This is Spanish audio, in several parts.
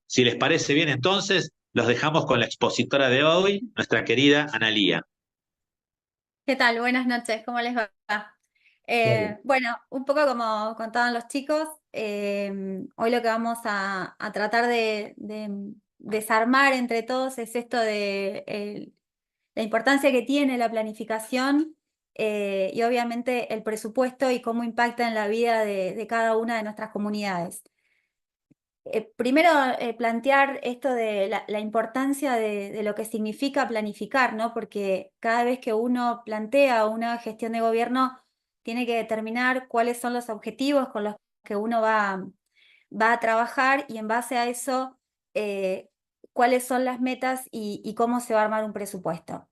Si les parece bien, entonces, los dejamos con la expositora de hoy, nuestra querida Analía. ¿Qué tal? Buenas noches, ¿cómo les va? Bien. Bueno, un poco como contaban los chicos, hoy lo que vamos a tratar de desarmar entre todos es esto de la importancia que tiene la planificación y obviamente el presupuesto y cómo impacta en la vida de cada una de nuestras comunidades. Primero, plantear esto de la importancia de lo que significa planificar, ¿no? Porque cada vez que uno plantea una gestión de gobierno, tiene que determinar cuáles son los objetivos con los que uno va a trabajar y en base a eso, cuáles son las metas y cómo se va a armar un presupuesto.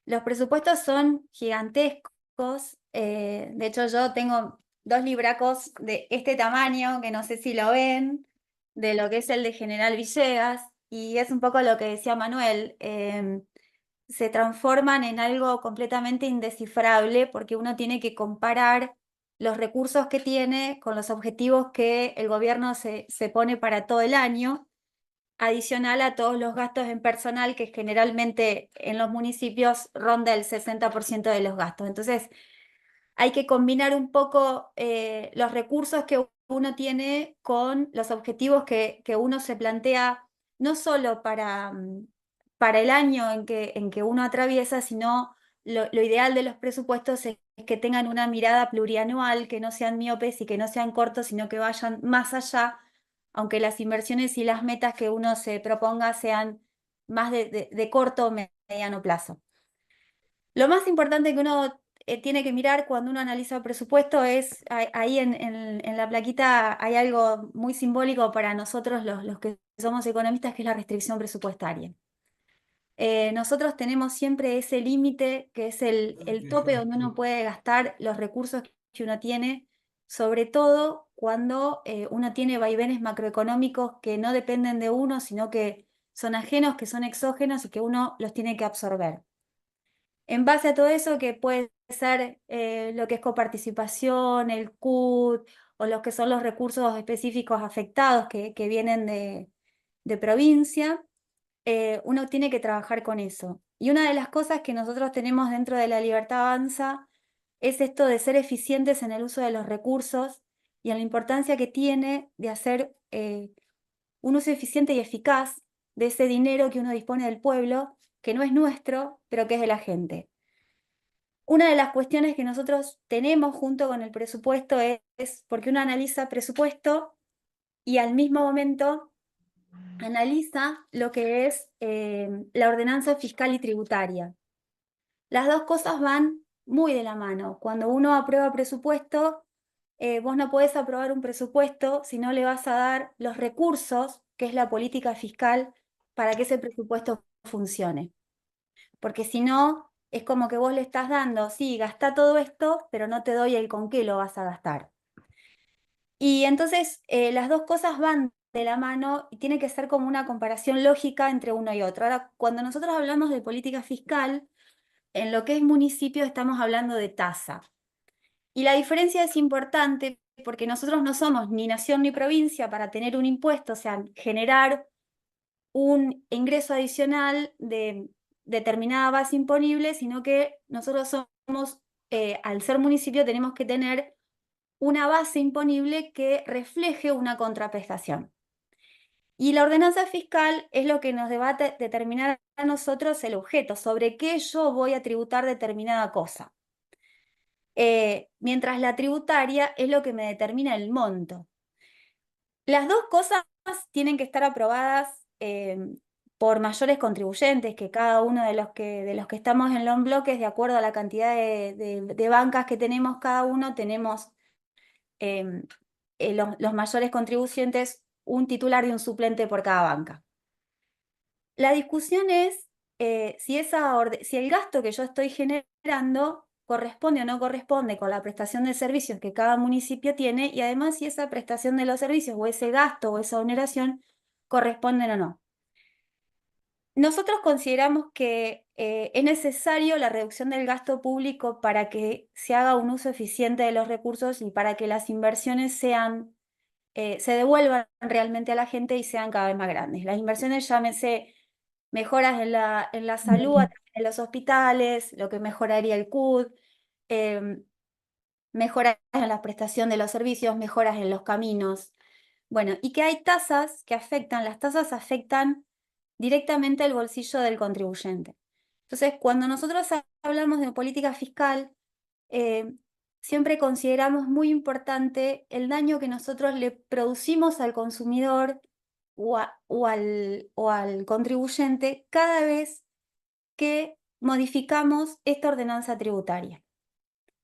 Los presupuestos son gigantescos. De hecho, yo tengo dos libracos de este tamaño, que no sé si lo ven, de lo que es el de General Villegas, y es un poco lo que decía Manuel. Se transforman en algo completamente indescifrable porque uno tiene que comparar los recursos que tiene con los objetivos que el gobierno se pone para todo el año, adicional a todos los gastos en personal que generalmente en los municipios ronda el 60% de los gastos. Entonces, hay que combinar un poco los recursos que uno tiene con los objetivos que uno se plantea, no solo para el año en que uno atraviesa, sino lo ideal de los presupuestos es que tengan una mirada plurianual, que no sean miopes y que no sean cortos, sino que vayan más allá, aunque las inversiones y las metas que uno se proponga sean más de corto o mediano plazo. Lo más importante que uno tiene que mirar cuando uno analiza el presupuesto es, ahí en la plaquita hay algo muy simbólico para nosotros los que somos economistas, que es la restricción presupuestaria. Nosotros tenemos siempre ese límite, que es el tope donde uno puede gastar los recursos que uno tiene, sobre todo cuando uno tiene vaivenes macroeconómicos que no dependen de uno, sino que son ajenos, que son exógenos y que uno los tiene que absorber. En base a todo eso, que puede ser lo que es coparticipación, el CUT, o los que son los recursos específicos afectados que vienen de provincia, uno tiene que trabajar con eso. Y una de las cosas que nosotros tenemos dentro de la Libertad Avanza es esto de ser eficientes en el uso de los recursos y en la importancia que tiene de hacer un uso eficiente y eficaz de ese dinero que uno dispone del pueblo, que no es nuestro, pero que es de la gente. Una de las cuestiones que nosotros tenemos junto con el presupuesto es porque uno analiza presupuesto y al mismo momento analiza lo que es la ordenanza fiscal y tributaria. Las dos cosas van muy de la mano. Cuando uno aprueba presupuesto, vos no podés aprobar un presupuesto si no le vas a dar los recursos, que es la política fiscal, para que ese presupuesto funcione. Porque si no, es como que vos le estás dando, sí, gastá todo esto, pero no te doy el con qué lo vas a gastar. Y entonces las dos cosas van de la mano y tiene que ser como una comparación lógica entre uno y otro. Ahora, cuando nosotros hablamos de política fiscal, en lo que es municipio estamos hablando de tasa. Y la diferencia es importante porque nosotros no somos ni nación ni provincia para tener un impuesto, o sea, generar un ingreso adicional de determinada base imponible, sino que nosotros somos, al ser municipio, tenemos que tener una base imponible que refleje una contraprestación. Y la ordenanza fiscal es lo que nos debate determinar a nosotros el objeto, sobre qué yo voy a tributar determinada cosa. Mientras la tributaria es lo que me determina el monto. Las dos cosas tienen que estar aprobadas por mayores contribuyentes, que cada uno de los que estamos en los bloques, de acuerdo a la cantidad de bancas que tenemos cada uno, tenemos eh, los mayores contribuyentes, un titular y un suplente por cada banca. La discusión es si el gasto que yo estoy generando corresponde o no corresponde con la prestación de servicios que cada municipio tiene, y además si esa prestación de los servicios o ese gasto o esa oneración corresponden o no. Nosotros consideramos que es necesario la reducción del gasto público para que se haga un uso eficiente de los recursos y para que las inversiones sean se devuelvan realmente a la gente y sean cada vez más grandes. Las inversiones, llámese mejoras en la salud a través de los hospitales, lo que mejoraría el CUD, mejoras en la prestación de los servicios, mejoras en los caminos. Bueno, y que hay tasas que afectan, las tasas afectan directamente el bolsillo del contribuyente. Entonces, cuando nosotros hablamos de política fiscal, siempre consideramos muy importante el daño que nosotros le producimos al consumidor o al contribuyente cada vez que modificamos esta ordenanza tributaria.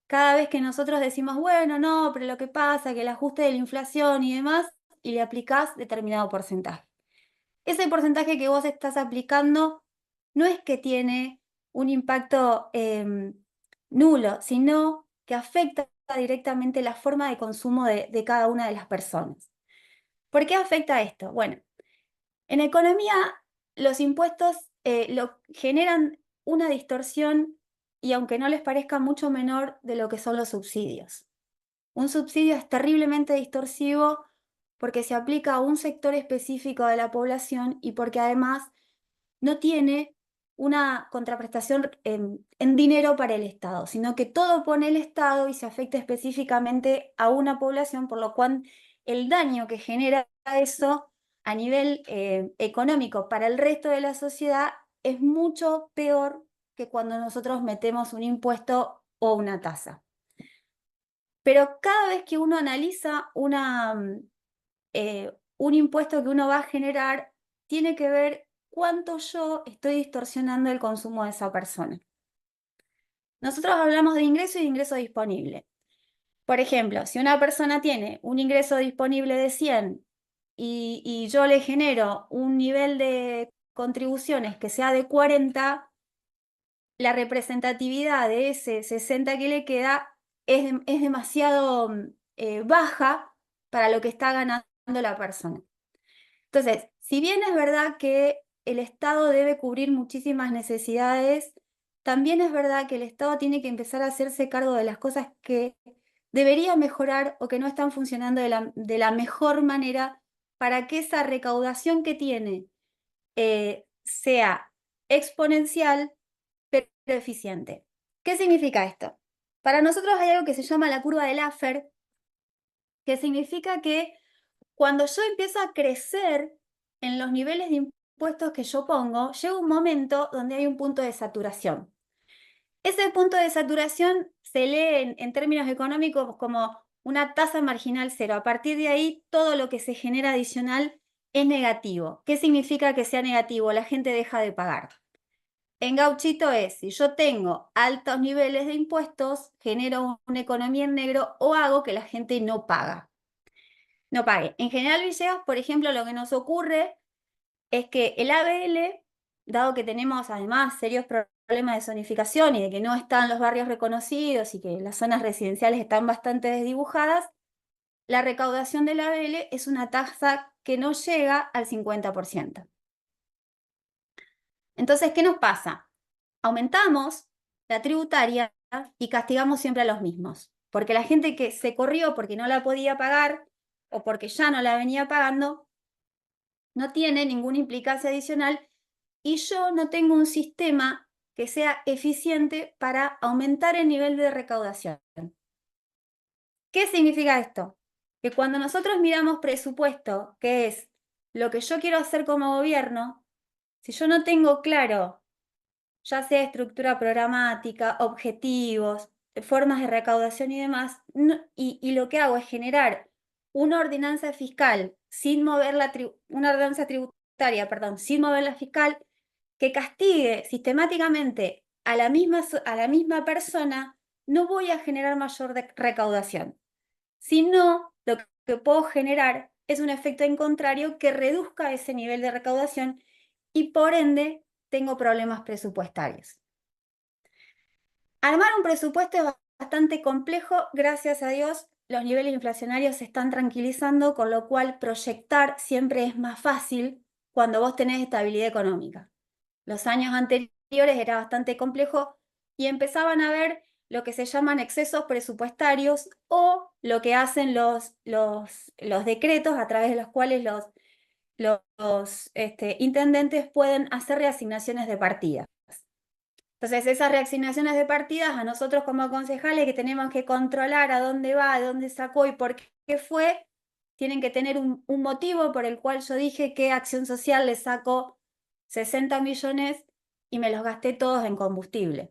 Cada vez que nosotros decimos, bueno, no, pero lo que pasa es que el ajuste de la inflación y demás, y le aplicás determinado porcentaje. Ese porcentaje que vos estás aplicando no es que tiene un impacto nulo, sino que afecta directamente la forma de consumo de cada una de las personas. ¿Por qué afecta esto? Bueno, en economía los impuestos generan una distorsión y aunque no les parezca mucho menor de lo que son los subsidios. Un subsidio es terriblemente distorsivo porque se aplica a un sector específico de la población y porque además no tiene una contraprestación en dinero para el Estado, sino que todo pone el Estado y se afecta específicamente a una población, por lo cual el daño que genera eso a nivel económico para el resto de la sociedad es mucho peor que cuando nosotros metemos un impuesto o una tasa. Pero cada vez que uno analiza un impuesto que uno va a generar, tiene que ver cuánto yo estoy distorsionando el consumo de esa persona. Nosotros hablamos de ingreso y de ingreso disponible. Por ejemplo, si una persona tiene un ingreso disponible de 100 y yo le genero un nivel de contribuciones que sea de 40, la representatividad de ese 60 que le queda es demasiado baja para lo que está ganando la persona. Entonces, si bien es verdad que el Estado debe cubrir muchísimas necesidades, también es verdad que el Estado tiene que empezar a hacerse cargo de las cosas que debería mejorar o que no están funcionando de la mejor manera para que esa recaudación que tiene sea exponencial pero eficiente. ¿Qué significa esto? Para nosotros hay algo que se llama la curva de Laffer, que significa que cuando yo empiezo a crecer en los niveles de impuestos que yo pongo, llega un momento donde hay un punto de saturación. Ese punto de saturación se lee en términos económicos como una tasa marginal cero. A partir de ahí, todo lo que se genera adicional es negativo. ¿Qué significa que sea negativo? La gente deja de pagar. En gauchito es, si yo tengo altos niveles de impuestos, genero una economía en negro o hago que la gente no pague. En General Villegas, por ejemplo, lo que nos ocurre es que el ABL, dado que tenemos además serios problemas de zonificación y de que no están los barrios reconocidos y que las zonas residenciales están bastante desdibujadas, la recaudación del ABL es una tasa que no llega al 50%. Entonces, ¿qué nos pasa? Aumentamos la tributaria y castigamos siempre a los mismos, porque la gente que se corrió porque no la podía pagar o porque ya no la venía pagando, no tiene ninguna implicancia adicional y yo no tengo un sistema que sea eficiente para aumentar el nivel de recaudación. ¿Qué significa esto? Que cuando nosotros miramos presupuesto, que es lo que yo quiero hacer como gobierno, si yo no tengo claro, ya sea estructura programática, objetivos, formas de recaudación y demás, y lo que hago es generar una ordenanza fiscal sin mover una ordenanza tributaria, perdón, sin mover la fiscal, que castigue sistemáticamente a la misma persona, no voy a generar mayor recaudación. Sino, lo que puedo generar es un efecto en contrario que reduzca ese nivel de recaudación y por ende tengo problemas presupuestarios. Armar un presupuesto es bastante complejo, gracias a Dios los niveles inflacionarios se están tranquilizando, con lo cual proyectar siempre es más fácil cuando vos tenés estabilidad económica. Los años anteriores era bastante complejo y empezaban a ver lo que se llaman excesos presupuestarios o lo que hacen los decretos a través de los cuales los intendentes pueden hacer reasignaciones de partidas. Entonces, esas reasignaciones de partidas, a nosotros como concejales que tenemos que controlar a dónde va, de dónde sacó y por qué fue, tienen que tener un motivo por el cual yo dije que Acción Social le sacó 60 millones y me los gasté todos en combustible.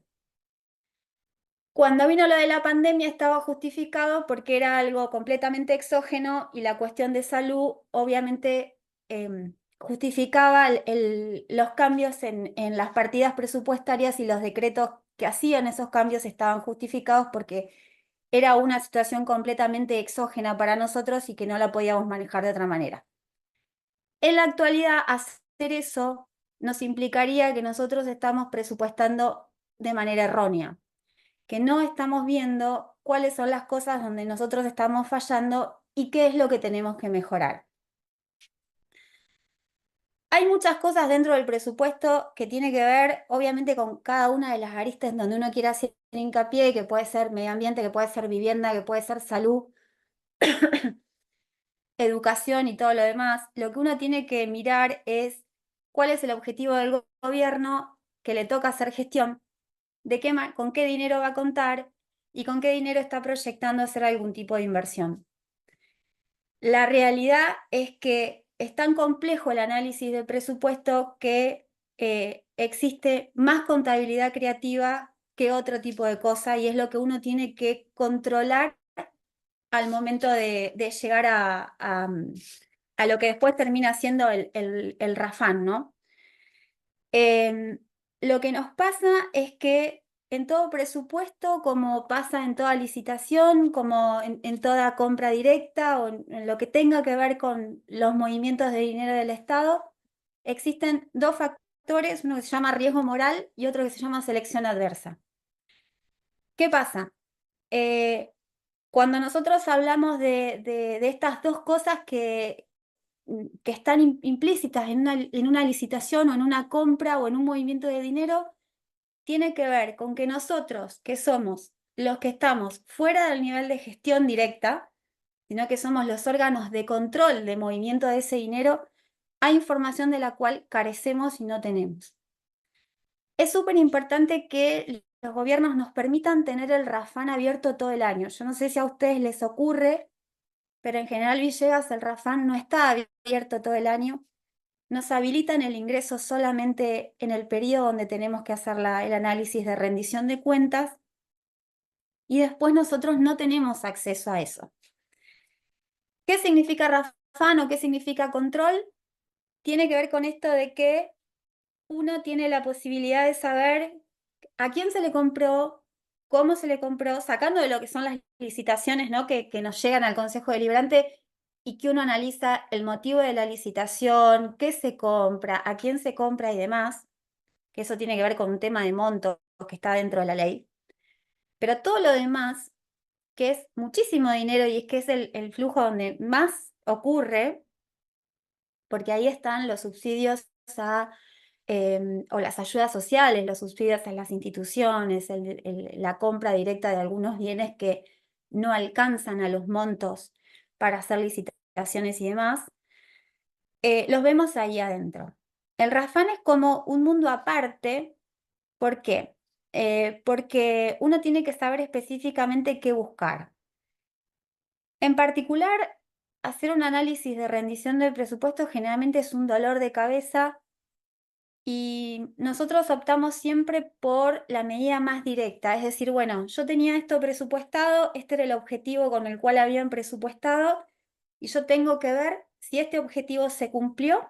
Cuando vino lo de la pandemia estaba justificado porque era algo completamente exógeno y la cuestión de salud obviamente justificaba los cambios en las partidas presupuestarias, y los decretos que hacían esos cambios estaban justificados porque era una situación completamente exógena para nosotros y que no la podíamos manejar de otra manera. En la actualidad, hacer eso nos implicaría que nosotros estamos presupuestando de manera errónea, que no estamos viendo cuáles son las cosas donde nosotros estamos fallando y qué es lo que tenemos que mejorar. Hay muchas cosas dentro del presupuesto que tiene que ver, obviamente, con cada una de las aristas donde uno quiere hacer hincapié, que puede ser medio ambiente, que puede ser vivienda, que puede ser salud, educación y todo lo demás. Lo que uno tiene que mirar es cuál es el objetivo del gobierno que le toca hacer gestión, con qué dinero va a contar y con qué dinero está proyectando hacer algún tipo de inversión. La realidad es que es tan complejo el análisis del presupuesto que existe más contabilidad creativa que otro tipo de cosa, y es lo que uno tiene que controlar al momento de llegar a lo que después termina siendo el RAFAN, ¿no? Lo que nos pasa es que en todo presupuesto, como pasa en toda licitación, como en toda compra directa o en lo que tenga que ver con los movimientos de dinero del Estado, existen dos factores, uno que se llama riesgo moral y otro que se llama selección adversa. ¿Qué pasa? Cuando nosotros hablamos de estas dos cosas que están implícitas en una licitación o en una compra o en un movimiento de dinero, tiene que ver con que nosotros, que somos los que estamos fuera del nivel de gestión directa, sino que somos los órganos de control de movimiento de ese dinero, hay información de la cual carecemos y no tenemos. Es súper importante que los gobiernos nos permitan tener el RAFAN abierto todo el año. Yo no sé si a ustedes les ocurre, pero en General Villegas el RAFAN no está abierto todo el año. Nos habilitan el ingreso solamente en el periodo donde tenemos que hacer el análisis de rendición de cuentas, y después nosotros no tenemos acceso a eso. ¿Qué significa RAFAN o qué significa control? Tiene que ver con esto de que uno tiene la posibilidad de saber a quién se le compró, cómo se le compró, sacando de lo que son las licitaciones, ¿no? que nos llegan al Consejo Deliberante y que uno analiza el motivo de la licitación, qué se compra, a quién se compra y demás, que eso tiene que ver con un tema de monto que está dentro de la ley. Pero todo lo demás, que es muchísimo dinero y es que es el flujo donde más ocurre, porque ahí están los subsidios o las ayudas sociales, los subsidios a las instituciones, la compra directa de algunos bienes que no alcanzan a los montos para hacer licitaciones y demás, los vemos ahí adentro. El RAFAN es como un mundo aparte. ¿Por qué? Porque uno tiene que saber específicamente qué buscar. En particular, hacer un análisis de rendición del presupuesto generalmente es un dolor de cabeza, y nosotros optamos siempre por la medida más directa. Es decir, bueno, yo tenía esto presupuestado, este era el objetivo con el cual habían presupuestado, y yo tengo que ver si este objetivo se cumplió,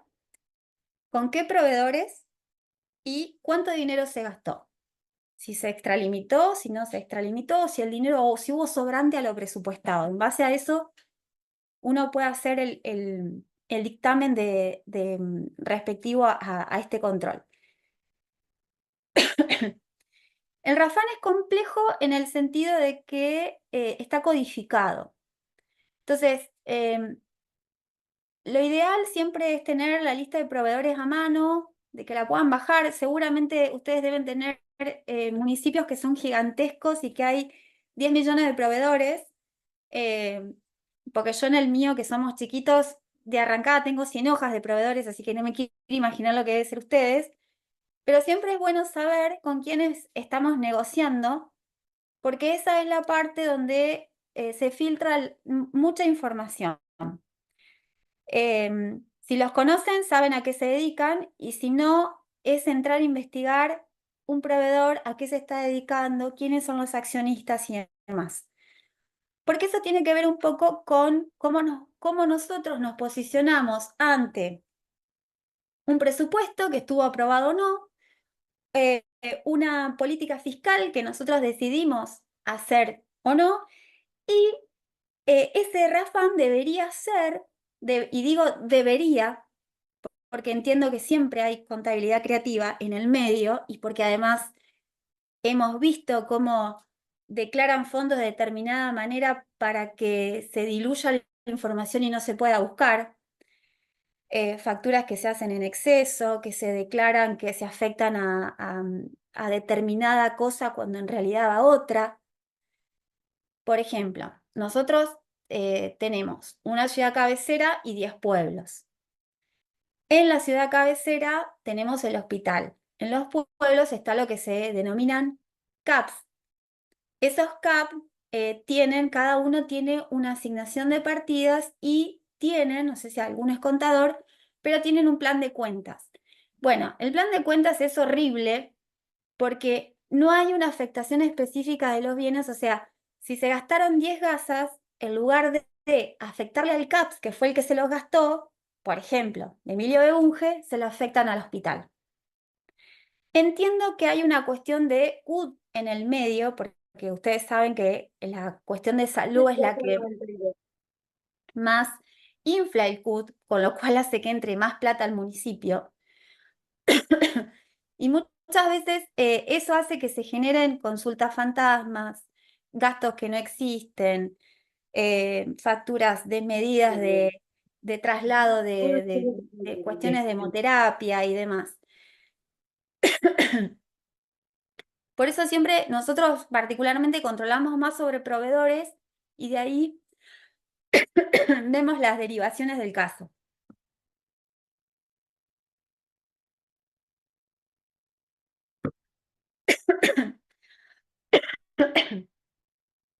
con qué proveedores y cuánto dinero se gastó. Si se extralimitó, si no se extralimitó, si el dinero o si hubo sobrante a lo presupuestado. En base a eso, uno puede hacer el dictamen respectivo a este control. El RAFAN es complejo en el sentido de que está codificado. Entonces, lo ideal siempre es tener la lista de proveedores a mano, de que la puedan bajar. Seguramente ustedes deben tener municipios que son gigantescos y que hay 10 millones de proveedores, porque yo en el mío, que somos chiquitos, de arrancada tengo 100 hojas de proveedores, así que no me quiero imaginar lo que debe ser ustedes, pero siempre es bueno saber con quiénes estamos negociando, porque esa es la parte donde se filtra mucha información. Si los conocen, saben a qué se dedican, y si no, es entrar a investigar un proveedor, a qué se está dedicando, quiénes son los accionistas y demás. Porque eso tiene que ver un poco con cómo nosotros nos posicionamos ante un presupuesto que estuvo aprobado o no, una política fiscal que nosotros decidimos hacer o no, y ese RAFAM debería ser, y digo debería, porque entiendo que siempre hay contabilidad creativa en el medio, y porque además hemos visto cómo declaran fondos de determinada manera para que se diluya la información y no se pueda buscar. Facturas que se hacen en exceso, que se declaran que se afectan a determinada cosa cuando en realidad va a otra. Por ejemplo, nosotros tenemos una ciudad cabecera y 10 pueblos. En la ciudad cabecera tenemos el hospital. En los pueblos está lo que se denominan CAPs. Esos CAP cada uno tiene una asignación de partidas y tienen, no sé si alguno es contador, pero tienen un plan de cuentas. Bueno, el plan de cuentas es horrible porque no hay una afectación específica de los bienes, o sea, si se gastaron 10 gasas, en lugar de afectarle al CAPS, que fue el que se los gastó, por ejemplo, de Emilio de Bunge, se lo afectan al hospital. Entiendo que hay una cuestión de CUT en el medio, porque ustedes saben que la cuestión de salud es la que más infla el CUT, con lo cual hace que entre más plata al municipio. Y muchas veces eso hace que se generen consultas fantasmas, gastos que no existen, facturas desmedidas de traslado de cuestiones de hemoterapia y demás. Por eso siempre nosotros particularmente controlamos más sobre proveedores y de ahí vemos las derivaciones del caso.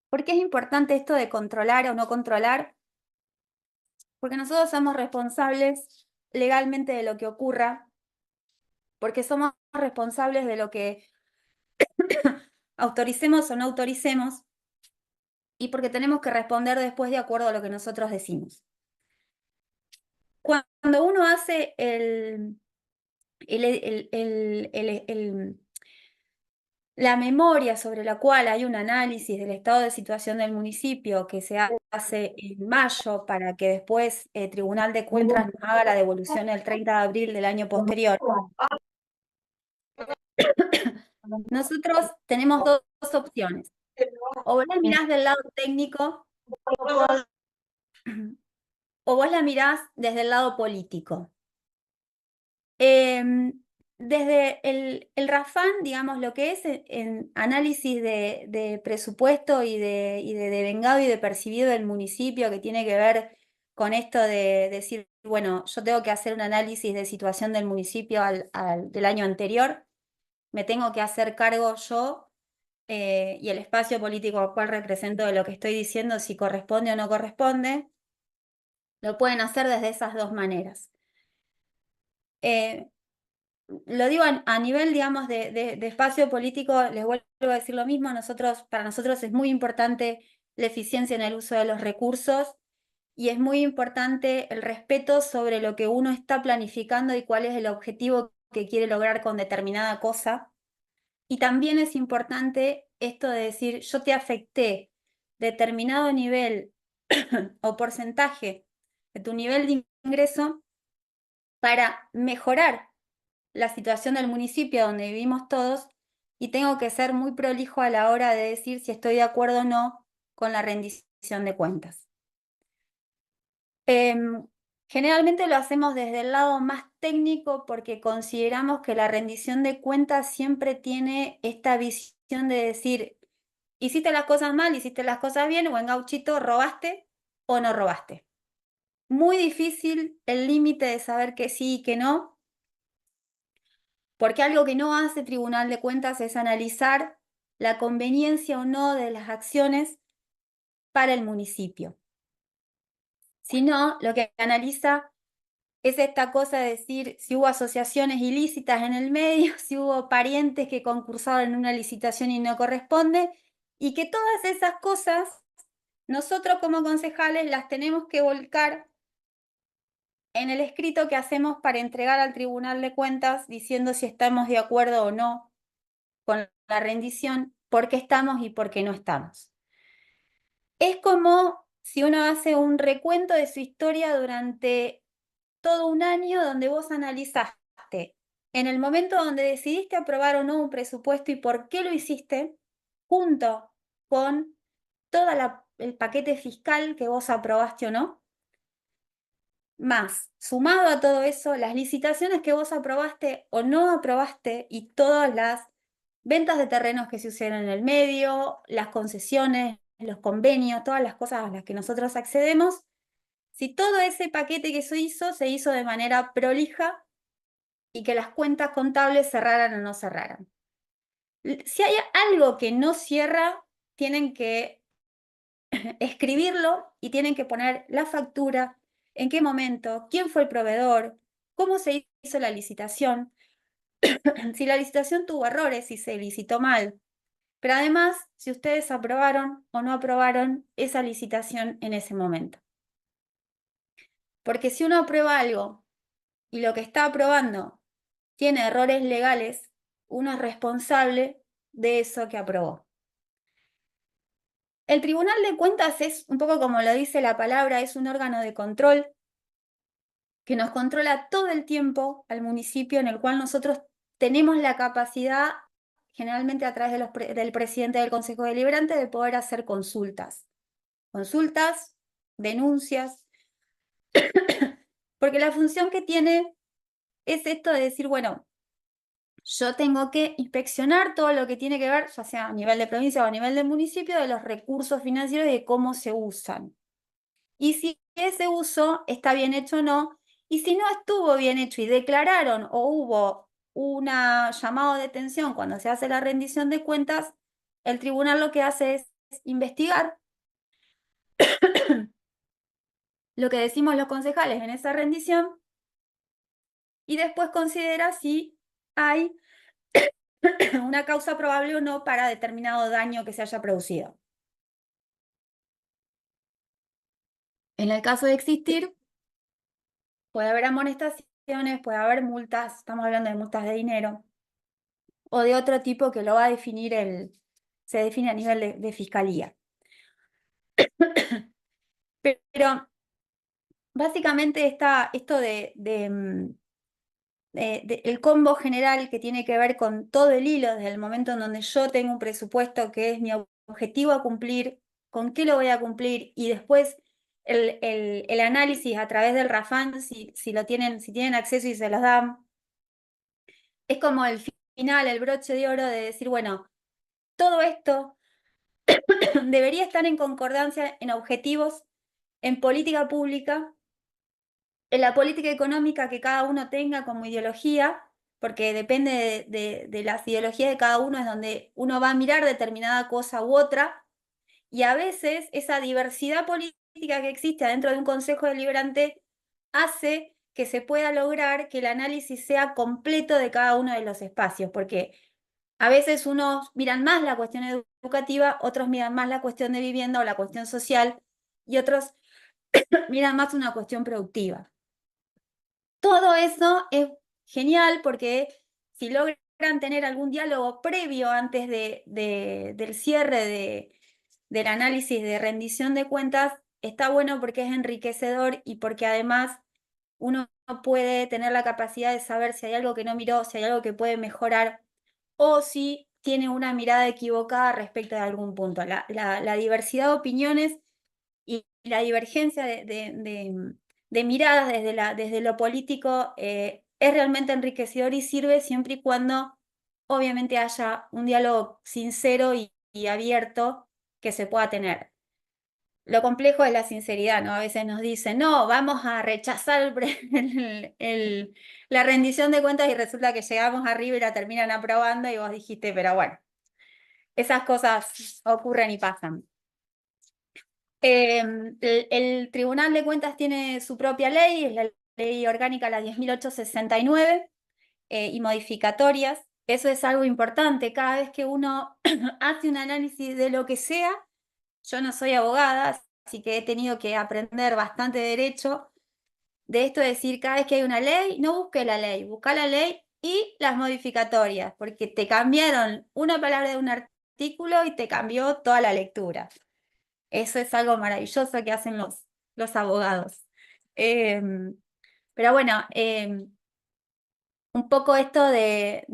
¿Por qué es importante esto de controlar o no controlar? Porque nosotros somos responsables legalmente de lo que ocurra, porque somos responsables de lo que autoricemos o no autoricemos, y porque tenemos que responder después de acuerdo a lo que nosotros decimos. Cuando uno hace la memoria sobre la cual hay un análisis del estado de situación del municipio que se hace en mayo para que después el Tribunal de Cuentas nos haga la devolución el 30 de abril del año posterior, nosotros tenemos dos opciones. O vos la mirás del lado técnico o vos la mirás desde el lado político. Desde el RAFAN, digamos, lo que es en análisis de presupuesto y de devengado y de percibido del municipio, que tiene que ver con esto de decir, bueno, yo tengo que hacer un análisis de situación del municipio del año anterior, me tengo que hacer cargo yo y el espacio político al cual represento de lo que estoy diciendo, si corresponde o no corresponde, lo pueden hacer desde esas dos maneras. Lo digo a nivel, digamos, de espacio político, les vuelvo a decir lo mismo, para nosotros es muy importante la eficiencia en el uso de los recursos y es muy importante el respeto sobre lo que uno está planificando y cuál es el objetivo que quiere lograr con determinada cosa. Y también es importante esto de decir, yo te afecté determinado nivel o porcentaje de tu nivel de ingreso para mejorar la situación del municipio donde vivimos todos, y tengo que ser muy prolijo a la hora de decir si estoy de acuerdo o no con la rendición de cuentas. Generalmente lo hacemos desde el lado más técnico porque consideramos que la rendición de cuentas siempre tiene esta visión de decir, hiciste las cosas mal, hiciste las cosas bien, o en gauchito, robaste o no robaste. Muy difícil el límite de saber que sí y que no, porque algo que no hace Tribunal de Cuentas es analizar la conveniencia o no de las acciones para el municipio, sino lo que analiza es esta cosa de decir si hubo asociaciones ilícitas en el medio, si hubo parientes que concursaron en una licitación y no corresponde, y que todas esas cosas nosotros como concejales las tenemos que volcar en el escrito que hacemos para entregar al Tribunal de Cuentas diciendo si estamos de acuerdo o no con la rendición, por qué estamos y por qué no estamos. Es como si uno hace un recuento de su historia durante todo un año donde vos analizaste en el momento donde decidiste aprobar o no un presupuesto y por qué lo hiciste, junto con todo el paquete fiscal que vos aprobaste o no, más, sumado a todo eso, las licitaciones que vos aprobaste o no aprobaste y todas las ventas de terrenos que se hicieron en el medio, las concesiones, los convenios, todas las cosas a las que nosotros accedemos, si todo ese paquete que se hizo de manera prolija y que las cuentas contables cerraran o no cerraran. Si hay algo que no cierra, tienen que escribirlo y tienen que poner la factura, en qué momento, quién fue el proveedor, cómo se hizo la licitación, si la licitación tuvo errores, si se licitó mal. Pero además, si ustedes aprobaron o no aprobaron esa licitación en ese momento. Porque si uno aprueba algo y lo que está aprobando tiene errores legales, uno es responsable de eso que aprobó. El Tribunal de Cuentas es un poco como lo dice la palabra, es un órgano de control que nos controla todo el tiempo al municipio, en el cual nosotros tenemos la capacidad, generalmente a través del presidente del Consejo Deliberante, de poder hacer consultas. Consultas, denuncias, porque la función que tiene es esto de decir, bueno, yo tengo que inspeccionar todo lo que tiene que ver, ya sea a nivel de provincia o a nivel de municipio, de los recursos financieros y de cómo se usan. Y si ese uso está bien hecho o no, y si no estuvo bien hecho y declararon o hubo un llamado de atención cuando se hace la rendición de cuentas, el tribunal lo que hace es investigar lo que decimos los concejales en esa rendición y después considera si hay una causa probable o no para determinado daño que se haya producido. En el caso de existir, puede haber amonestaciones, puede haber multas, estamos hablando de multas de dinero, o de otro tipo que lo va a definir se define a nivel de fiscalía. Pero básicamente está esto el combo general que tiene que ver con todo el hilo desde el momento en donde yo tengo un presupuesto que es mi objetivo a cumplir, con qué lo voy a cumplir y después el análisis a través del RAFAN, si tienen acceso y se los dan, es como el final, el broche de oro de decir, bueno, todo esto debería estar en concordancia en objetivos, en política pública, en la política económica que cada uno tenga como ideología, porque depende de las ideologías de cada uno, es donde uno va a mirar determinada cosa u otra, y a veces esa diversidad política que existe dentro de un consejo deliberante hace que se pueda lograr que el análisis sea completo de cada uno de los espacios, porque a veces unos miran más la cuestión educativa, otros miran más la cuestión de vivienda o la cuestión social, y otros miran más una cuestión productiva. Todo eso es genial porque si logran tener algún diálogo previo antes del cierre del análisis de rendición de cuentas, está bueno porque es enriquecedor y porque además uno puede tener la capacidad de saber si hay algo que no miró, si hay algo que puede mejorar o si tiene una mirada equivocada respecto de algún punto. La diversidad de opiniones y la divergencia de miradas desde lo político es realmente enriquecedor y sirve siempre y cuando obviamente haya un diálogo sincero y abierto que se pueda tener. Lo complejo es la sinceridad, ¿no? A veces nos dicen, no, vamos a rechazar la rendición de cuentas y resulta que llegamos arriba y la terminan aprobando y vos dijiste, pero bueno, esas cosas ocurren y pasan. El Tribunal de Cuentas tiene su propia ley, es la ley orgánica, la 10.869, y modificatorias. Eso es algo importante. Cada vez que uno hace un análisis de lo que sea, yo no soy abogada, así que he tenido que aprender bastante derecho de esto, de decir, cada vez que hay una ley, no busque la ley, busca la ley y las modificatorias, porque te cambiaron una palabra de un artículo y te cambió toda la lectura. Eso es algo maravilloso que hacen los abogados. Pero bueno, un poco esto de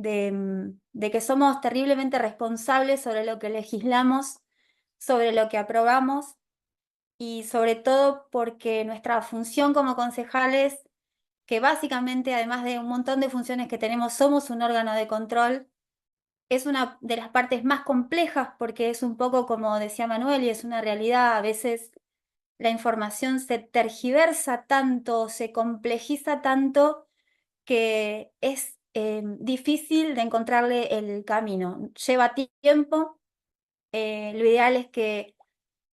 que somos terriblemente responsables sobre lo que legislamos, sobre lo que aprobamos y sobre todo porque nuestra función como concejales, que básicamente además de un montón de funciones que tenemos, somos un órgano de control, es una de las partes más complejas porque es un poco como decía Manuel y es una realidad. A veces la información se tergiversa tanto, se complejiza tanto que es difícil de encontrarle el camino. Lleva tiempo. Lo ideal es que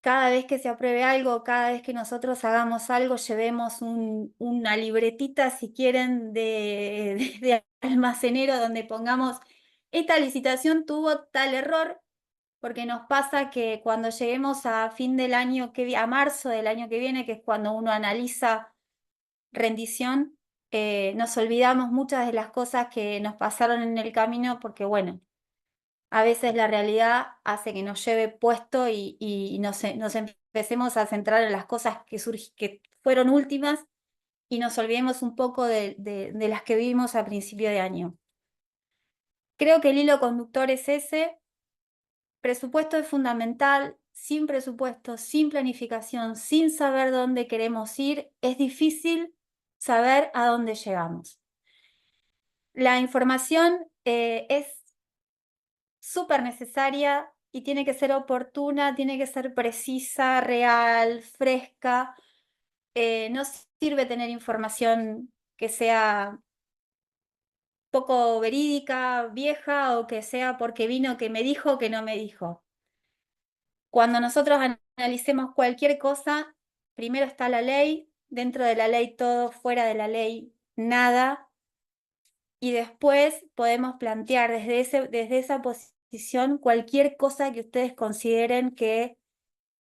cada vez que se apruebe algo, cada vez que nosotros hagamos algo, llevemos una libretita, si quieren, de almacenero donde pongamos, esta licitación tuvo tal error, porque nos pasa que cuando lleguemos a fin del año, a marzo del año que viene, que es cuando uno analiza rendición, nos olvidamos muchas de las cosas que nos pasaron en el camino, porque bueno, a veces la realidad hace que nos lleve puesto y nos empecemos a centrar en las cosas que fueron últimas y nos olvidemos un poco de las que vivimos a principio de año. Creo que el hilo conductor es ese. Presupuesto es fundamental. Sin presupuesto, sin planificación, sin saber dónde queremos ir, es difícil saber a dónde llegamos. La información es súper necesaria y tiene que ser oportuna, tiene que ser precisa, real, fresca. No sirve tener información que sea poco verídica, vieja, o que sea porque vino que me dijo que no me dijo. Cuando nosotros analicemos cualquier cosa, primero está la ley, dentro de la ley todo, fuera de la ley nada, y después podemos plantear desde esa posición cualquier cosa que ustedes consideren que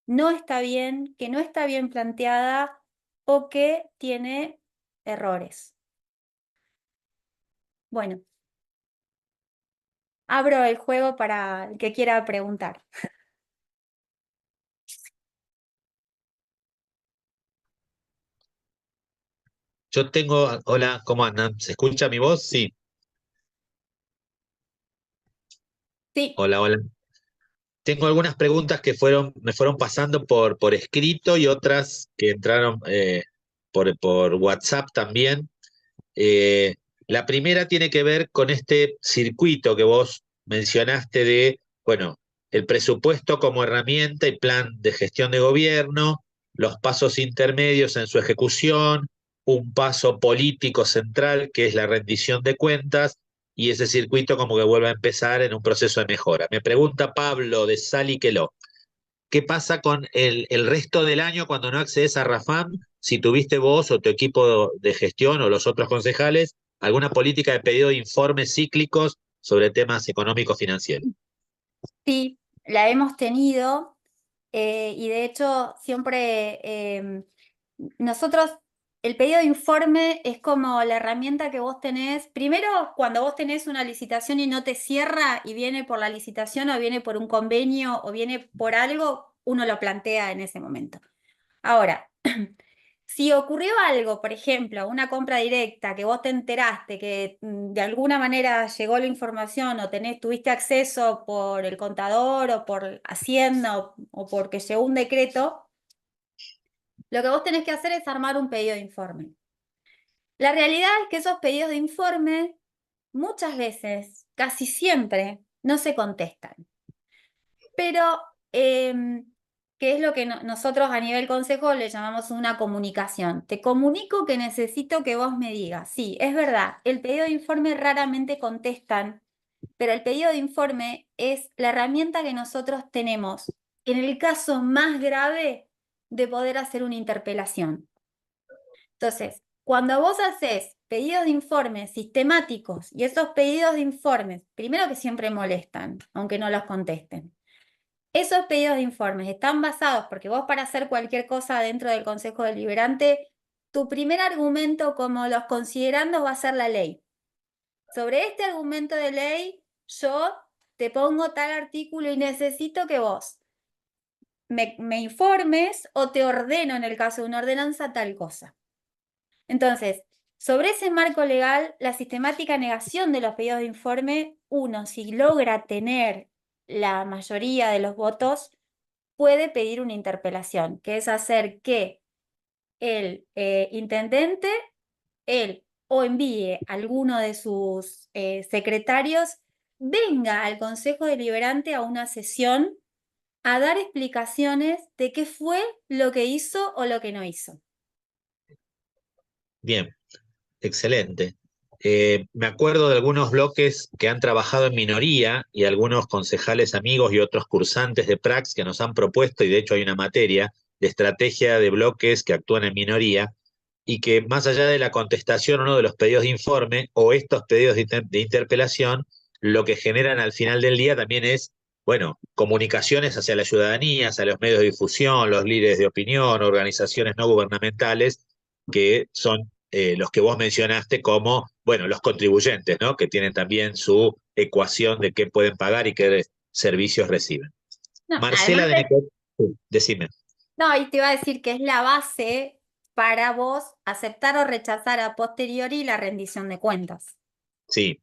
no está bien, que no está bien planteada o que tiene errores. Bueno, abro el juego para el que quiera preguntar. Yo tengo, hola, ¿cómo andan? ¿Se escucha mi voz? Sí. Sí, Hola, hola. Tengo algunas preguntas que me fueron pasando por escrito y otras que entraron por WhatsApp también. Eh, la primera tiene que ver con este circuito que vos mencionaste de, bueno, el presupuesto como herramienta y plan de gestión de gobierno, los pasos intermedios en su ejecución, un paso político central que es la rendición de cuentas y ese circuito como que vuelve a empezar en un proceso de mejora. Me pregunta Pablo de Saliqueló. ¿Qué pasa con el resto del año cuando no accedes a Rafam? Si tuviste vos o tu equipo de gestión o los otros concejales alguna política de pedido de informes cíclicos sobre temas económicos financieros. sí, la hemos tenido. Y de hecho, siempre nosotros, el pedido de informe es como la herramienta que vos tenés. Primero, cuando vos tenés una licitación y no te cierra y viene por la licitación o viene por un convenio o viene por algo, uno lo plantea en ese momento. Ahora, si ocurrió algo, por ejemplo, una compra directa, que vos te enteraste que de alguna manera llegó la información o tuviste acceso por el contador o por Hacienda o porque llegó un decreto, Lo que vos tenés que hacer es armar un pedido de informe. La realidad es que esos pedidos de informe muchas veces, casi siempre, no se contestan. Pero, ¿qué es lo que nosotros a nivel consejo le llamamos una comunicación? Te comunico que necesito que vos me digas. Sí, es verdad, el pedido de informe raramente contestan, pero el pedido de informe es la herramienta que nosotros tenemos en el caso más grave de poder hacer una interpelación. Entonces, cuando vos haces pedidos de informes sistemáticos y esos pedidos de informes, primero que siempre molestan, aunque no los contesten. Esos pedidos de informes están basados, porque vos para hacer cualquier cosa dentro del Consejo Deliberante, tu primer argumento como los considerandos va a ser la ley. Sobre este argumento de ley, yo te pongo tal artículo y necesito que vos me informes o te ordeno en el caso de una ordenanza tal cosa. Entonces, sobre ese marco legal, la sistemática negación de los pedidos de informe, uno, si logra tener la mayoría de los votos, puede pedir una interpelación, que es hacer que el intendente, él o envíe a alguno de sus secretarios, venga al Consejo Deliberante a una sesión a dar explicaciones de qué fue lo que hizo o lo que no hizo. Bien, excelente. Me acuerdo de algunos bloques que han trabajado en minoría y algunos concejales amigos y otros cursantes de Prax que nos han propuesto, y de hecho hay una materia de estrategia de bloques que actúan en minoría, y que más allá de la contestación o no de los pedidos de informe o estos pedidos de interpelación, lo que generan al final del día también es, bueno, comunicaciones hacia la ciudadanía, hacia los medios de difusión, los líderes de opinión, organizaciones no gubernamentales, que son los que vos mencionaste como, bueno, los contribuyentes, ¿no? Que tienen también su ecuación de qué pueden pagar y qué servicios reciben. No, además Marcela de Neco, decime. no, y te iba a decir que es la base para vos aceptar o rechazar a posteriori la rendición de cuentas. Sí,